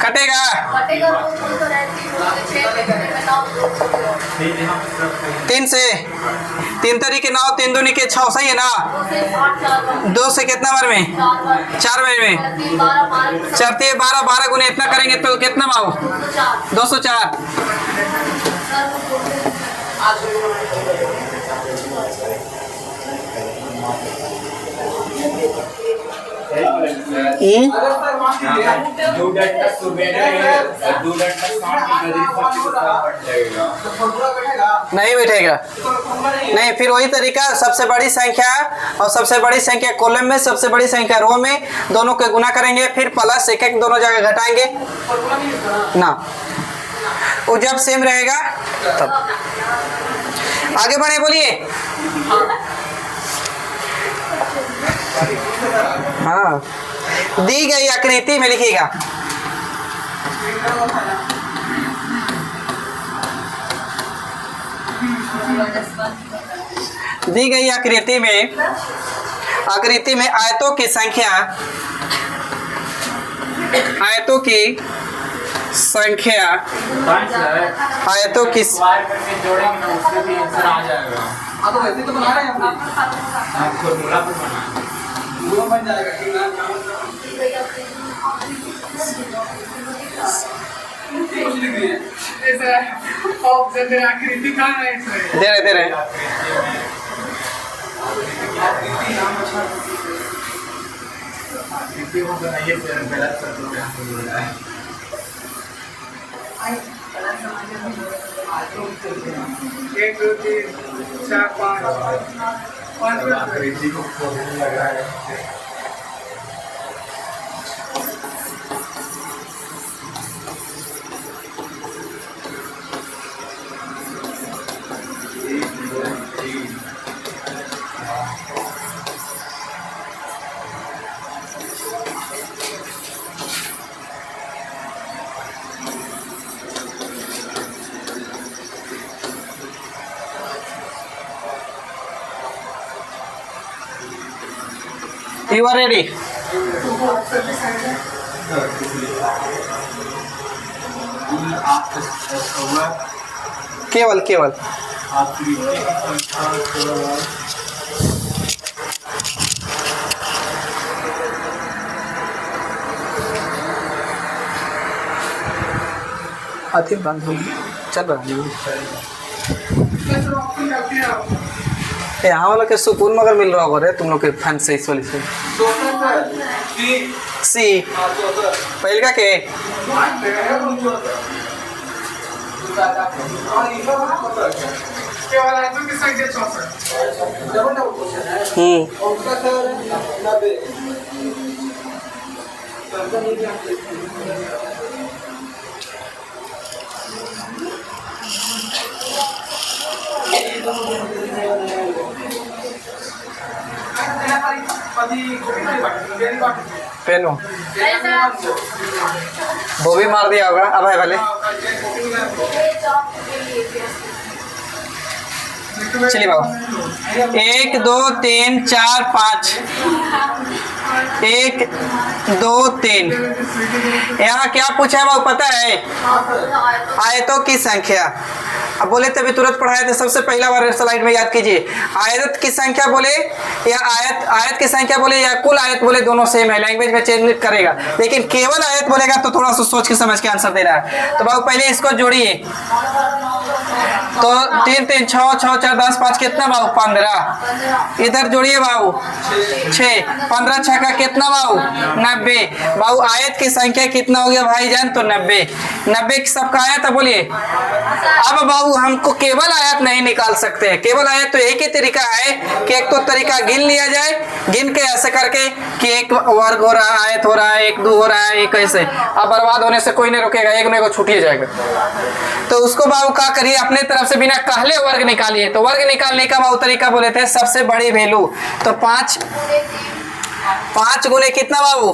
कटेगा 3 से 3 तरीके 9, 3 दूनी के 6, सही है ना। 2 से कितना बार में 4 बार में 4 3 12, 12 गुने इतना करेंगे तो कितना बाबू 204। नहीं बैठेगा, नहीं। फिर वही तरीका, सबसे बड़ी संख्या और सबसे बड़ी संख्या कॉलम में, सबसे बड़ी संख्या रो में, दोनों को गुना करेंगे, फिर प्लस 1 दोनों जगह घटाएंगे ना। वो जब सेम रहेगा तब आगे बढ़े। बोलिए हाँ, दी गई आकृति में लिखिएगा। दी गई आकृति में आयतों की संख्या, आयतों की संख्या, आयतों की जोड़ेंगे ना उससे भी आंसर आ जाएगा। हाँ तो वैसे तो बना रहे हैं हम, फॉर्मूला पे बना पूरा बन जाएगा ठीक ना। कुछ लिख दिए ऑप्शन आकृति कहाँ है इसमें? दे रहे एक, दो, तीन, चार, पाँच लगा है। You are ready? केवल केवल अति बंद हो चल रहा है। यहाँ वाला के सुकून मगर मिल रहा होगा रे तुम लोग के फैन से इस वाली से। सी पहले का के केवल आयतों की संख्या 64। डबल डबल क्वेश्चन है और उसका सर 90 पेन हो वो भी मार दिया होगा अब है भले चलिए बाबू 1 2 3 4 5 1 2 3 यहाँ क्या पूछा है बाबू पता है आयतों की संख्या अब बोले तभी तुरंत पढ़ाए थे सबसे पहला बार स्लाइड में याद कीजिए आयत की संख्या बोले या आयत की संख्या बोले या कुल आयत बोले दोनों सेम है लैंग्वेज में चेंज करेगा लेकिन केवल आयत बोलेगा तो थोड़ा सा सोच के समझ के आंसर देना है तो बाबू पहले इसको जोड़िए तो 3 3 6 6 4 10 5 कितना बाबू 15 इधर जोड़िए बाबू 6 15 6 का कितना बाबू 90 बाबू आयत की संख्या कितना हो गया भाईजान तो 90 सबका आयत है बोलिए अब बाबू हमको केवल आयत नहीं निकाल सकते हैं केवल आयत तो एक ही तरीका है कि एक तो तरीका गिन लिया जाए गिन के ऐसे करके कि एक वर्ग हो रहा है आयत हो रहा है 1 2 हो रहा है एक ऐसे अब बर्बाद होने से कोई नहीं रुकेगा एक को छूटिए जाएगा तो उसको बाबू क्या करिए अपने तरफ से बिना कहले वर्ग निकालिए तो वर्ग निकालने का बाबू तरीका बोले थे सबसे बड़ी वैल्यू तो 5 गुने कितना बाबू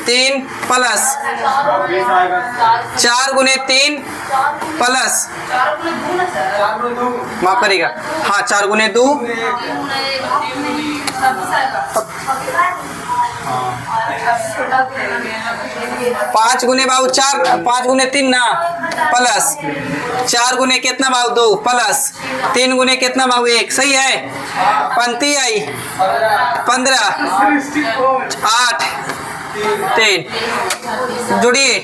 3 प्लस 4 गुने 3 प्लस माफ करिएगा हाँ 4 गुने 2 5 गुने बाबू 4 5 गुने 3 ना प्लस 4 गुने कितना बाबू 2 प्लस 3 गुने कितना बाबू 1 सही है पंक्ति आई 15 8 3 जुड़िए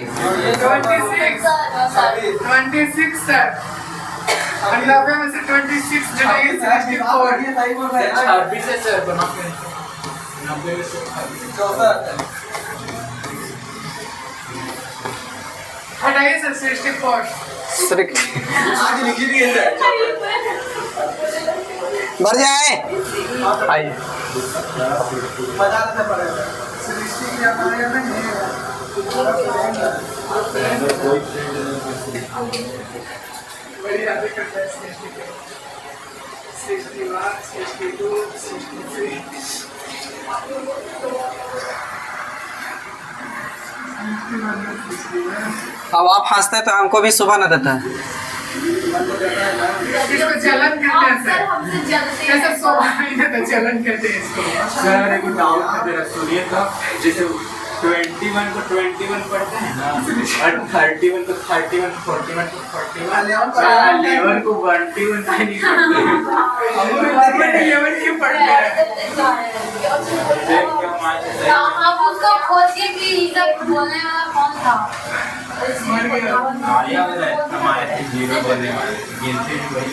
26 सर 90 में से 26 जुड़ेगी 64 हटाइए सर 64 आज लिखी दी है बढ़ जाए आइए मजा आता पड़ेगा बड़ी यादें करता है 61 62 63 अब आप हंसते हैं तो हमको भी सुबह न देता है इसको जलन कहते हैं सर ऐसा स्वाभाविक है जलन कहते हैं इसको सर एक डाउट है मेरा सुनिए तो जैसे 21 को 21 पढ़ते हैं ना और 31 को 31 41 को 41 11 को 21 नहीं पढ़ते 11 क्यों पढ़ते हैं देख के हमारे आप उसको खोजिए कि सब बोलने वाला कौन था आया हमारे 0 बोलने वाले गिनती भी वही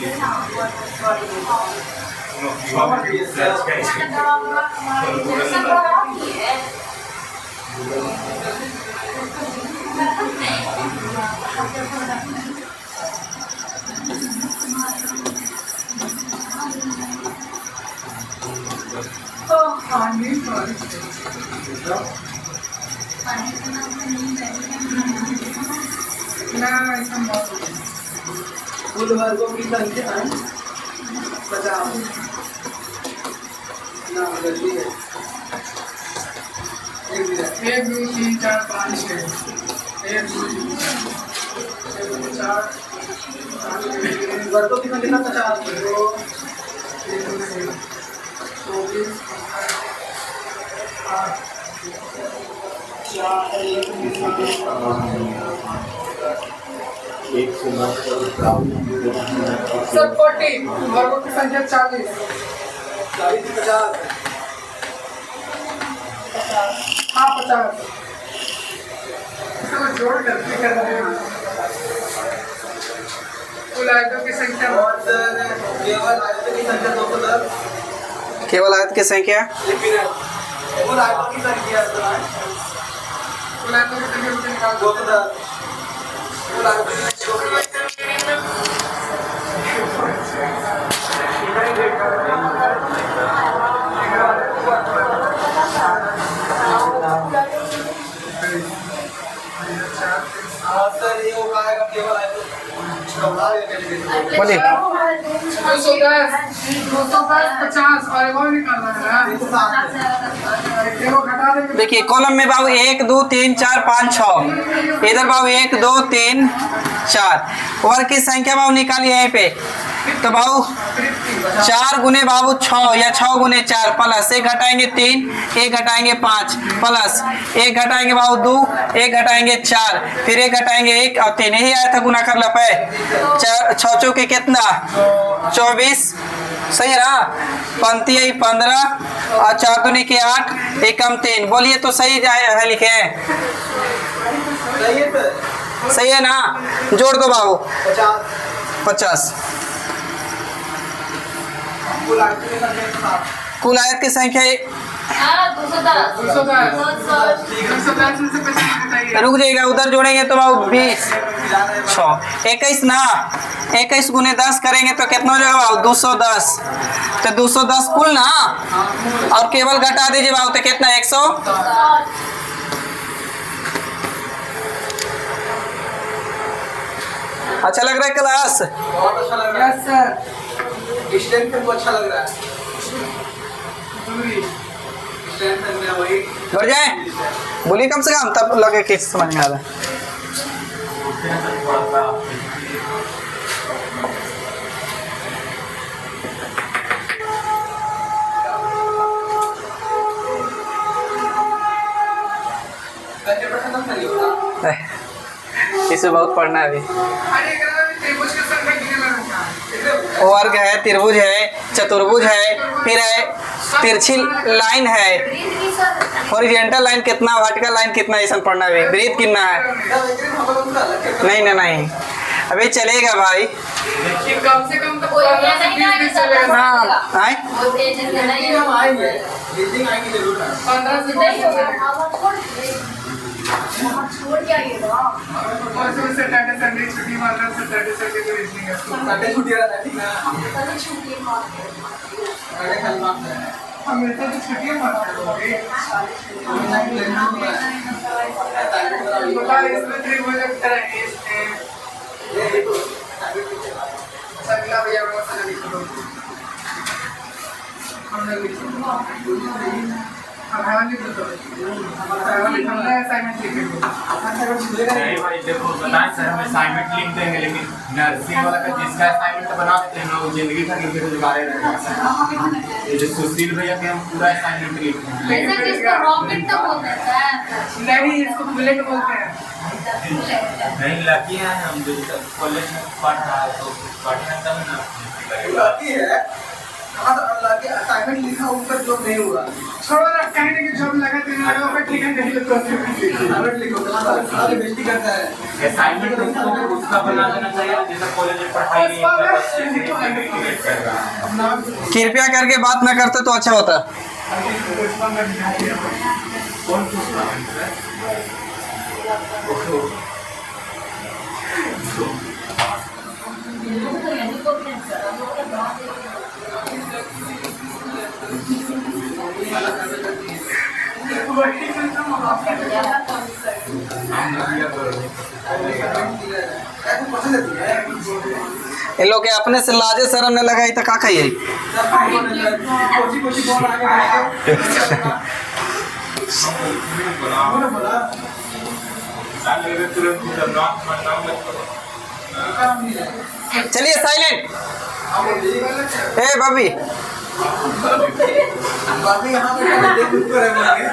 कुल वर्गों की संख्या 50 ना जल्दी है 1 2 3 4 5 6 1 2 3 4 वर्गों की संख्या 50 सर 40 वर्गों की संख्या 40 50 हाँ 50 इसको जोड़ करके कर रहे हैं कुल आयतों की संख्या और सर केवल आयतों की संख्या 210 केवल आयत की संख्या लेकिन कुल आयतों की संख्या कुल आयतों की संख्या मुझे निकाल 210 कुल आयतों की संख्या बोलिए। 210, 50 और एक और निकालना है ना। देखो घटा देंगे। देखिए कॉलम में बाबू 1 2 3 4 5 6, इधर बाबू 1 2 3 4, वर्ग की संख्या बाबू निकालिए यहीं पे। तो बाबू 4 गुने बाबू 6 या 6 गुने 4 प्लस 1 घटाएंगे 3, 1 घटाएंगे 5 प्लस 1 घटाएंगे बाबू 2, 1 घटाएंगे 4, फिर 1 घटाएंगे 1 और 3, यही आया था गुना कर लपे। 6 चौके कितना 24, सही है ना। पंक्ति आई 15 और 4 दूनी के 8, 1 कम 3, बोलिए तो सही है लिखे हैं, सही है सर। सही है ना। जोड़ दो बाबू 50 50। कुल आयत की संख्या 7। कुल आयत की संख्या 210 210 में से 50 घटाइए। रुक जाएगा, उधर जोड़ेंगे तो बाबू 20 6 21 ना, 21 गुने 10 करेंगे तो कितना हो जाएगा बाबू 210। तो 210 कुल ना, और केवल घटा दीजिए बाबू तो कितना 100। अच्छा लग रहा है क्लास? बहुत अच्छा लग रहा यस सर। है। स्ट्रेंथ पे अच्छा लग रहा है। दूरी। स्ट्रेंथ में वही बढ़ जाए, बोलिए कम से कम, तब लगे कि समझ में आ रहा है। थोड़ा सा इसे बहुत पढ़ना है अभी। अरे त्रिभुज का संख्या कितने में रखा है? वर्ग है, त्रिभुज है, चतुर्भुज है, फिर है तिरछी लाइन है, हॉरिजॉन्टल लाइन कितना, वर्टिकल लाइन कितना, ऐसा पढ़ना है। वृत्त कितना है, नहीं ना नहीं, अभी चलेगा भाई। कि कम से कम तो कोई 15 से नहीं 20 दिन चलेगा। हाँ आए, वो तेज नहीं हम आएंगे, रीडिंग आएंगे जरूर। 15 से 20 नहीं दिन होगा, चलेगा। हवा छोड़ दे, वहाँ छोड़ के आइएगा। और सुबह सैटरडे संडे छुट्टी मारना, सैटरडे संडे को रीजनिंग है। संडे छुट्टी रहता है, ठीक ना? कल छुट्टी मारते हैं। संडे कल माफ है। हमेशा तो छुट्टियां मारते रहोगे। बता इसमें त्रिभुज की तरह है इसमें। अगला भैया को मसाला लिख दो। हमने लिख दो। हमारा लिख दो। हमारा लिखना है, असाइनमेंट लिख दो। नहीं भाई देखो बताएं सर, हम असाइनमेंट लिख देंगे लेकिन नर्सिंग वाला का जिसका असाइनमेंट बना देते हैं ना वो जिंदगी भर लिखे तो जुगाड़े रहेगा। ये जो सुशील भैया के हम पूरा असाइनमेंट लिखते हैं वैसे जिसको रॉकेट तो बोलते हैं सर। नहीं इसको बुलेट बोलते हैं। नहीं लकी है हम जो कॉलेज में पढ़ रहा है तो पढ़ना तब ना लकी है। कहाँ तो अल्लाह के असाइनमेंट लिखा ऊपर जो नहीं हुआ। छोड़ो ना, कहीं ना कहीं जॉब लगा तो लगा होगा, ठीक है नहीं तो असाइनमेंट लिखो, सारे बेइज्जती करता है। असाइनमेंट तो उसका बना देना चाहिए जैसा कॉलेज में पढ़ाई नहीं होता बस क्रिएट कर रहा है। कृपया करके बात ना करते तो अच्छा होता। कौन पूछता है? ये लोग के अपने से लाजे शर्म न लगाई तो का कहिए। चलिए साइलेंट। ए भाभी, बाकी यहाँ पे देख कुछ तो रहेंगे।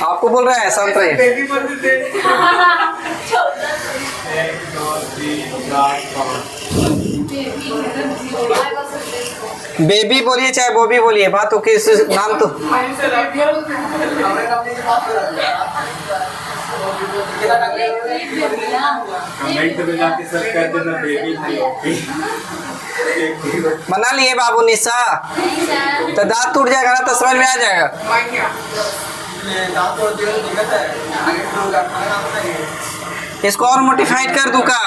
आपको बोल रहे हैं शांत रहिए। 1 2 3 4 5 बेबी बोलिए चाहे बोबी बोलिए, बात तो किस नाम तो कमेंट में जाके सर्च कर देना बेबी भाई। बना लिए बाबू निशा, तो दांत टूट जाएगा ना तो समझ में आ जाएगा। दांत तोड़ दिया तो दिक्कत है। आगे तो खाना बताइए। इसको और मोडिफाइड कर दूं का?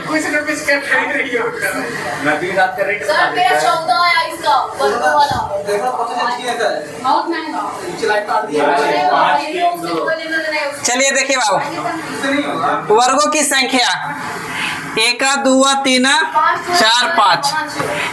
कुछ न कुछ करता ही रही होगा। मैं भी रात का रेट सर मेरा 14 आया इसका वर्गो वाला। देखो पता चल गया है बहुत महंगा। चलाई काट दिया चलिए देखिए बाबू, इससे नहीं होगा वर्गों की संख्या 1 2 3 4 5,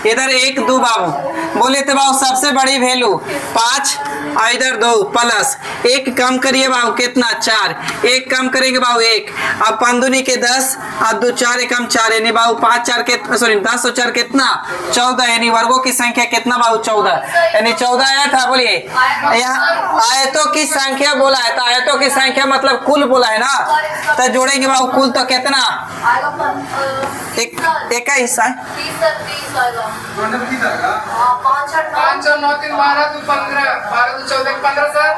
इधर 1 2 बाबू बोले थे बाबू सबसे बड़ी वैल्यू 5 और इधर 2 प्लस 1 कम करिए बाबू कितना 4, 1 कम करेंगे बाबू 1, अब 5 दूनी के 10 और 2 4 एकम 4 यानी बाबू 5 4 के सॉरी 10 और 4 कितना 14, यानी वर्गों की संख्या कितना बाबू 14, यानी 14 आया था। बोलिए यहाँ आयतों की संख्या बोला है, तो आयतों की संख्या मतलब कुल बोला है ना, तो जोड़ेंगे बाबू कुल तो कितना आएगा एक का हिस्सा है 30 आएगा। वरना भी जाएगा 5 8 5 और 9 3 12 2 15 12 2 14 15 सर।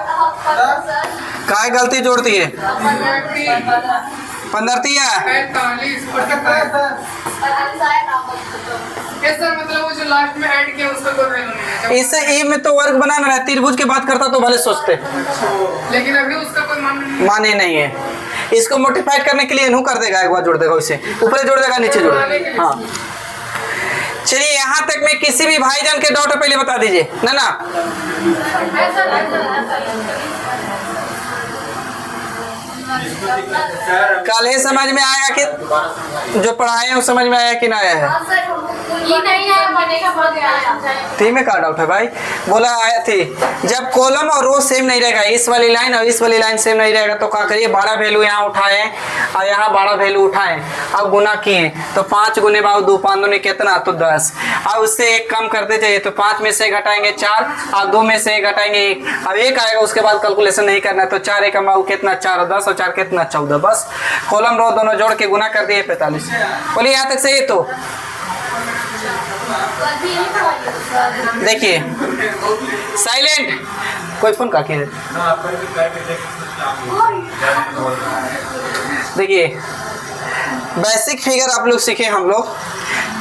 काय गलती जोड़ती है 45 15 तिया 45 और 70। ये सर मतलब वो जो लास्ट में ऐड किया उसका कोई वैल्यू नहीं है। इससे ए में तो वर्ग बनाना है, त्रिभुज की बात करता तो भले सोचते, लेकिन अभी उसका कोई मान नहीं है। माने नहीं है। इसको मोडिफाइड करने के लिए इन्हू कर देगा, एक बार जोड़ देगा, उसे ऊपर जोड़ देगा नीचे जोड़ देगा। हाँ चलिए यहाँ तक में किसी भी भाईजान के डाउट पहले बता दीजिए ना। कल ही समझ में आया कि जो पढ़ाए हैं वो समझ में आया कि ना आया है? ये नहीं है मैंने का बहुत आया। थी में का डाउट है भाई? बोला आया थी जब कॉलम और रो सेम नहीं रहेगा, इस वाली लाइन और इस वाली लाइन सेम नहीं रहेगा तो क्या करिए 12 वैल्यू यहाँ उठाए और यहाँ 12 वैल्यू उठाए अब गुना किए तो 5 गुने बाबू 2 5 दूनी कितना तो 10, अब उससे 1 कम करते जाइए तो 5 में से घटाएंगे 4 और 2 में से घटाएंगे 1, अब 1 आएगा उसके बाद कैलकुलेशन नहीं करना है तो 4 1 बाबू कितना 4 और 10 और 4 कितना 14, बस कॉलम रो दोनों जोड़ के गुना कर दिए 45। बोलिए यहाँ तक सही है? तो देखिए साइलेंट कोई फोन का के देखिए बेसिक फिगर आप लोग सीखे हम लोग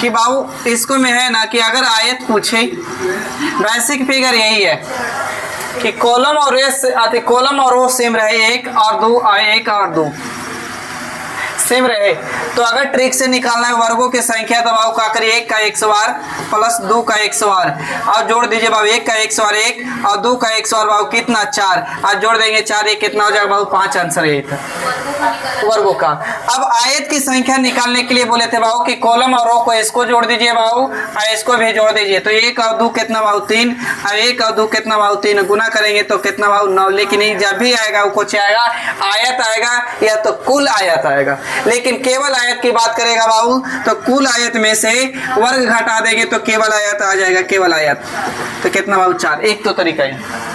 कि बाबू इसको में है ना कि अगर आयत पूछे बेसिक फिगर यही है कि कॉलम और कॉलम और रो सेम रहे 1 और 2 और 1 और 2 सेम रहे तो अगर ट्रिक से निकालना है वर्गों की संख्या तो बाबू क्या करिए 1 का 100 बार प्लस 2 का 100 बार और जोड़ दीजिए बाबू 1 का 100 बार 1 और 2 का 100 बार बाबू कितना 4 और जोड़ देंगे 4 1 कितना हो जाएगा बाबू 5 आंसर यही था वर्गों का। अब आयत की संख्या निकालने के लिए बोले थे बाबू कि कॉलम और रो को इसको जोड़ दीजिए बाबू और इसको भी जोड़ दीजिए तो 1 और 2 कितना बाबू 3 और 1 और 2 कितना बाबू 3 गुना करेंगे तो कितना बाबू 9, लेकिन जब भी आएगा वो कुछ आएगा आयत आएगा या तो कुल आयत आएगा, लेकिन केवल आयत की बात करेगा बाबू तो कुल आयत में से वर्ग घटा देंगे तो केवल आयत आ जाएगा, केवल आयत तो कितना बाबू 4, एक तो तरीका है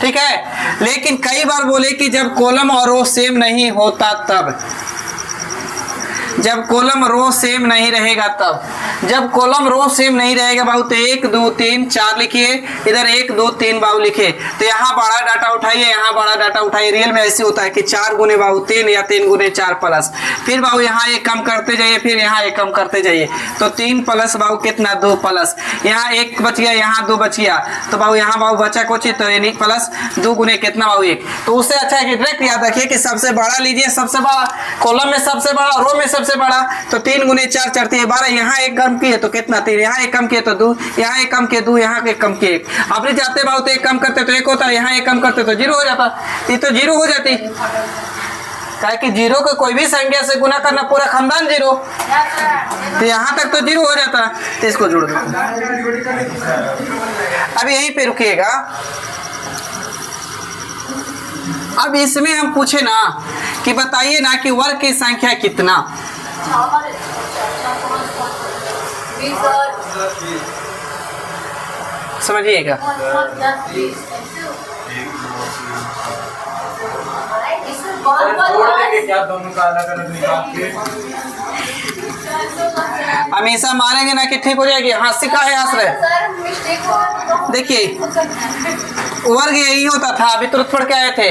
ठीक है। लेकिन कई बार बोले कि जब कॉलम और रो सेम नहीं होता तब, जब कॉलम रो सेम नहीं रहेगा तब, जब कॉलम रो सेम नहीं रहेगा बाबू तो 1 2 3 4 लिखिए, इधर 1 2 3 बाबू लिखिए तो यहाँ बड़ा डाटा उठाइए, यहाँ बड़ा डाटा उठाइए। रियल में ऐसे होता है कि 4 गुने बाबू 3 या 3 गुने 4 प्लस, फिर बाबू यहाँ 1 कम करते जाइए, फिर यहाँ 1 कम करते जाइए तो 3 प्लस बाबू कितना 2 प्लस, यहाँ 1 बच गया यहाँ 2 बच गया तो बाबू यहाँ बाबू बचा कुछ तो यानी प्लस 2 गुने कितना बाबू 1, तो उससे अच्छा है कि डायरेक्ट याद रखिए कि सबसे बड़ा लीजिए, सबसे बड़ा कॉलम में सबसे बड़ा रो में सबसे बड़ा तो 3 गुने 4 4 12, यहाँ 1 कम किए तो कितना 3, यहाँ 1 कम किए तो 2, यहाँ 1 कम किए 2, यहाँ 1 कम किए 1, अपने जाते बाबू तो 1 कम करते तो 1 होता, यहाँ 1 कम करते तो 0 हो जाता, ये तो 0 हो जाती क्या कि 0 को कोई भी संख्या से गुना करना पूरा खानदान 0 तो यहाँ तक तो 0 हो जाता, तो इसको जोड़ दो। अब यहीं पे रुकिएगा। अब इसमें हम पूछे ना कि बताइए ना कि वर्ग की संख्या कितना, समझिएगा। क्या दोनों का अलग अलग निकाल के हमेशा मानेंगे ना कि ठीक हो जाएगी, हाँ सिक्का है आश्रय। देखिए वर्ग यही होता था, अभी तुरंत पढ़ के आए थे,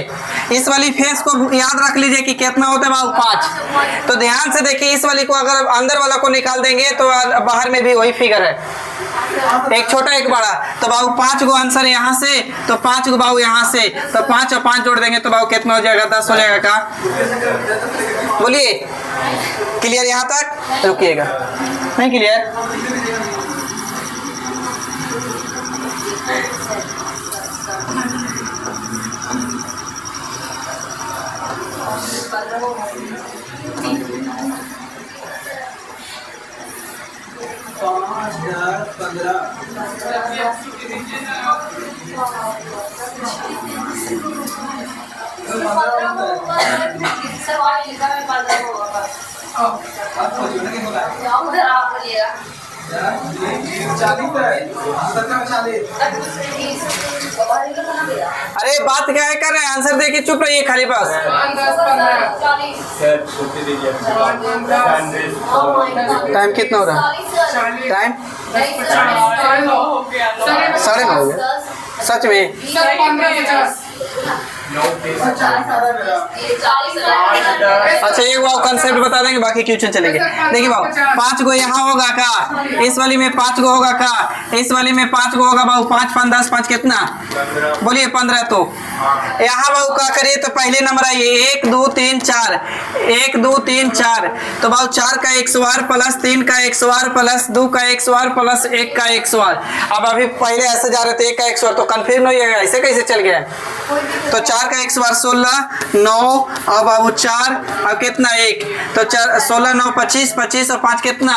इस वाली फेस को याद रख लीजिए कि कितना होता है बाबू 5, तो ध्यान से देखिए इस वाली को अगर अंदर वाला को निकाल देंगे तो बाहर में भी वही फिगर है एक छोटा एक बड़ा, तो बाबू 5 गो आंसर यहाँ से, तो 5 गो बाबू यहाँ से, तो 5 और 5 जोड़ देंगे तो बाबू कितना हो जाएगा? 10 हो जाएगा का? बोलिए क्लियर यहाँ तक? रुकिएगा, नहीं क्लियर? सवाल लिखा मैं 15 होगा बस। उधर आप बोलिएगा। 40 अरे बात क्या है कर रहे हैं? आंसर दे के चुप रहिए खाली बस। 5, 10, 15। सर छोटे दीजिए टाइम कितना हो रहा है? टाइम 9:30 हो गया। सच में? सर 15, 50। अच्छा एक बार कंसेप्ट बता देंगे, बाकी क्वेश्चन चलेंगे। देखिए बाबू 5 गो यहाँ होगा का, इस वाली में 5 गो होगा का, इस वाली में 5 गो होगा बाबू। 5, 5, 10, 5 कितना? बोलिए 15। तो यहाँ बाबू क्या करिए? तो पहले नंबर आइए 1 2 3 4, 1 2 3 4, तो बाबू 4 का XOR प्लस 3 का XOR प्लस 2 का XOR प्लस 1 का XOR। अब अभी पहले ऐसे जा रहे थे 1 का XOR, तो कन्फ्यूज नहीं होगा ऐसे कैसे चल गया? तो 4 का XOR 16, 9 और बाबू 4 और कितना 1, तो 4 16 9 25, 25 और 5 कितना?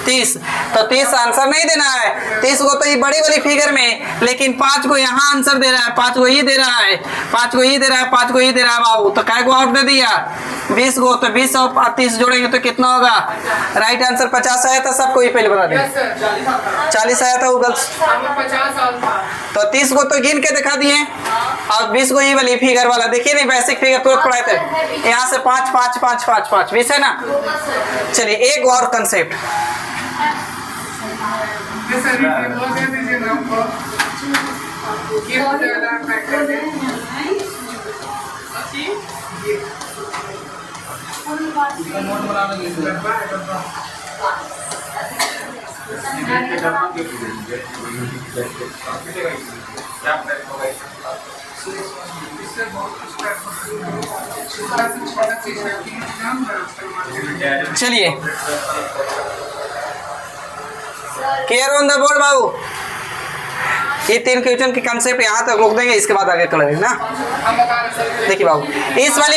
30। तो 30 आंसर नहीं देना है, 30 को तो ये बड़ी वाली फिगर में, लेकिन 5 को यहाँ आंसर दे रहा है, 5 को ही दे रहा है, 5 को ही दे रहा है, 5 को ही दे रहा है बाबू। तो काय को और दे दिया? 20 को। तो 20 और 30 जोड़ेंगे तो कितना होगा? राइट आंसर 50 आया था सबको, ही पहले बता दें। 40 आया था गूगल। 50 साल था। तो 30 को तो गिन के दिखा दिए, और 20 को ये वाली फिगर वाला देखिए नहीं, बेसिक फिगर तुरंत पढ़ाए थे। यहाँ से 5 5 5 5 5 20 है ना। चलिए एक और कंसेप्ट, सर वो दे दीजिए ना हमको। गिफ्ट ज़्यादा पैक कर दें। चलिए क्लियर ऑन द बोर्ड बाबू? ये 3 क्वेश्चन के कंसेप्ट यहाँ तक रोक देंगे, इसके बाद आगे करेंगे ना। हम बता रहे सर। देखिए बाबू इस वाली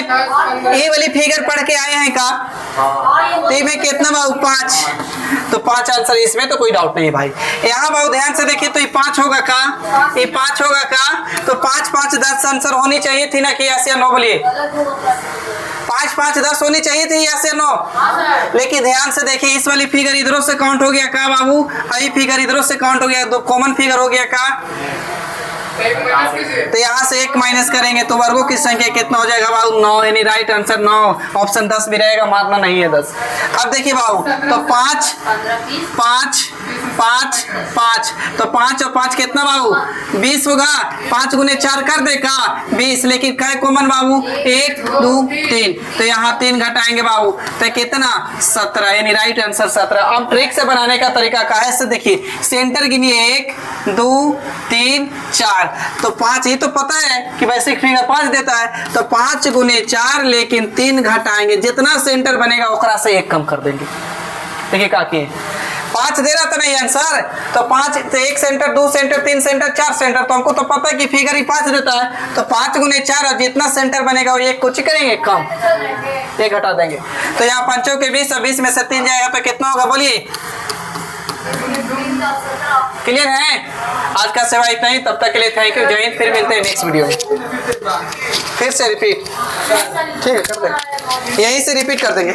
ये वाली फिगर पढ़ के आए हैं का? तो इसमें कितना बाबू? 5। तो 5 आंसर, इसमें तो कोई डाउट नहीं है भाई। यहाँ बाबू ध्यान से देखिए, तो ये 5 होगा का? ये 5 होगा का? तो 5 5 10 आंसर होनी चाहिए थी ना कि यस या नो? बोलिए 5 5 10 होनी चाहिए थी, यस या नो? लेकिन ध्यान से देखिए, इस वाली फिगर इधरों से काउंट हो गया का बाबू, और ये फिगर इधरों से काउंट हो गया, दो कॉमन फिगर हो गया का? एक माइनस कीजिए। तो यहाँ से 1 माइनस करेंगे तो वर्गों की संख्या कितना हो जाएगा बाबू? 9, यानी राइट आंसर 9। ऑप्शन 10 भी रहेगा, मारना नहीं है 10। अब देखिए बाबू, तो 5 5 5 5, तो 5 और 5 कितना बाबू? 20 होगा। 5 गुने 4 कर दे का? 20। लेकिन क्या कॉमन बाबू? 1 2 3, तो यहाँ 3 घटाएंगे बाबू, तो कितना? 17, यानी राइट आंसर 17। अब ट्रिक से बनाने का तरीका क्या है? देखिए सेंटर गिनिए 1 2 3 4, तो 5 ही तो पता है कि बेसिक फिगर 5 देता है, तो 5 गुने 4, लेकिन 3 घटाएंगे, जितना सेंटर बनेगा ओकरा से 1 कम कर देंगे। देखिए काकी 5 दे रहा था नहीं आंसर, तो 5 तो 1 सेंटर 2 सेंटर 3 सेंटर 4 सेंटर, तो हमको तो पता है कि फिगर ही 5 देता है, तो 5 गुने 4 और जितना सेंटर बनेगा वो 1 कुछ करेंगे कम, 1 घटा देंगे। तो यहाँ 5 के 20 और 20 में से 3 जाएगा तो कितना होगा? बोलिए क्लियर है? आज का सेवा इतना ही, तब तक के लिए थैंक यू, जय हिंद। फिर मिलते हैं नेक्स्ट वीडियो में, फिर से रिपीट, ठीक है कर देंगे, यहीं से रिपीट कर देंगे।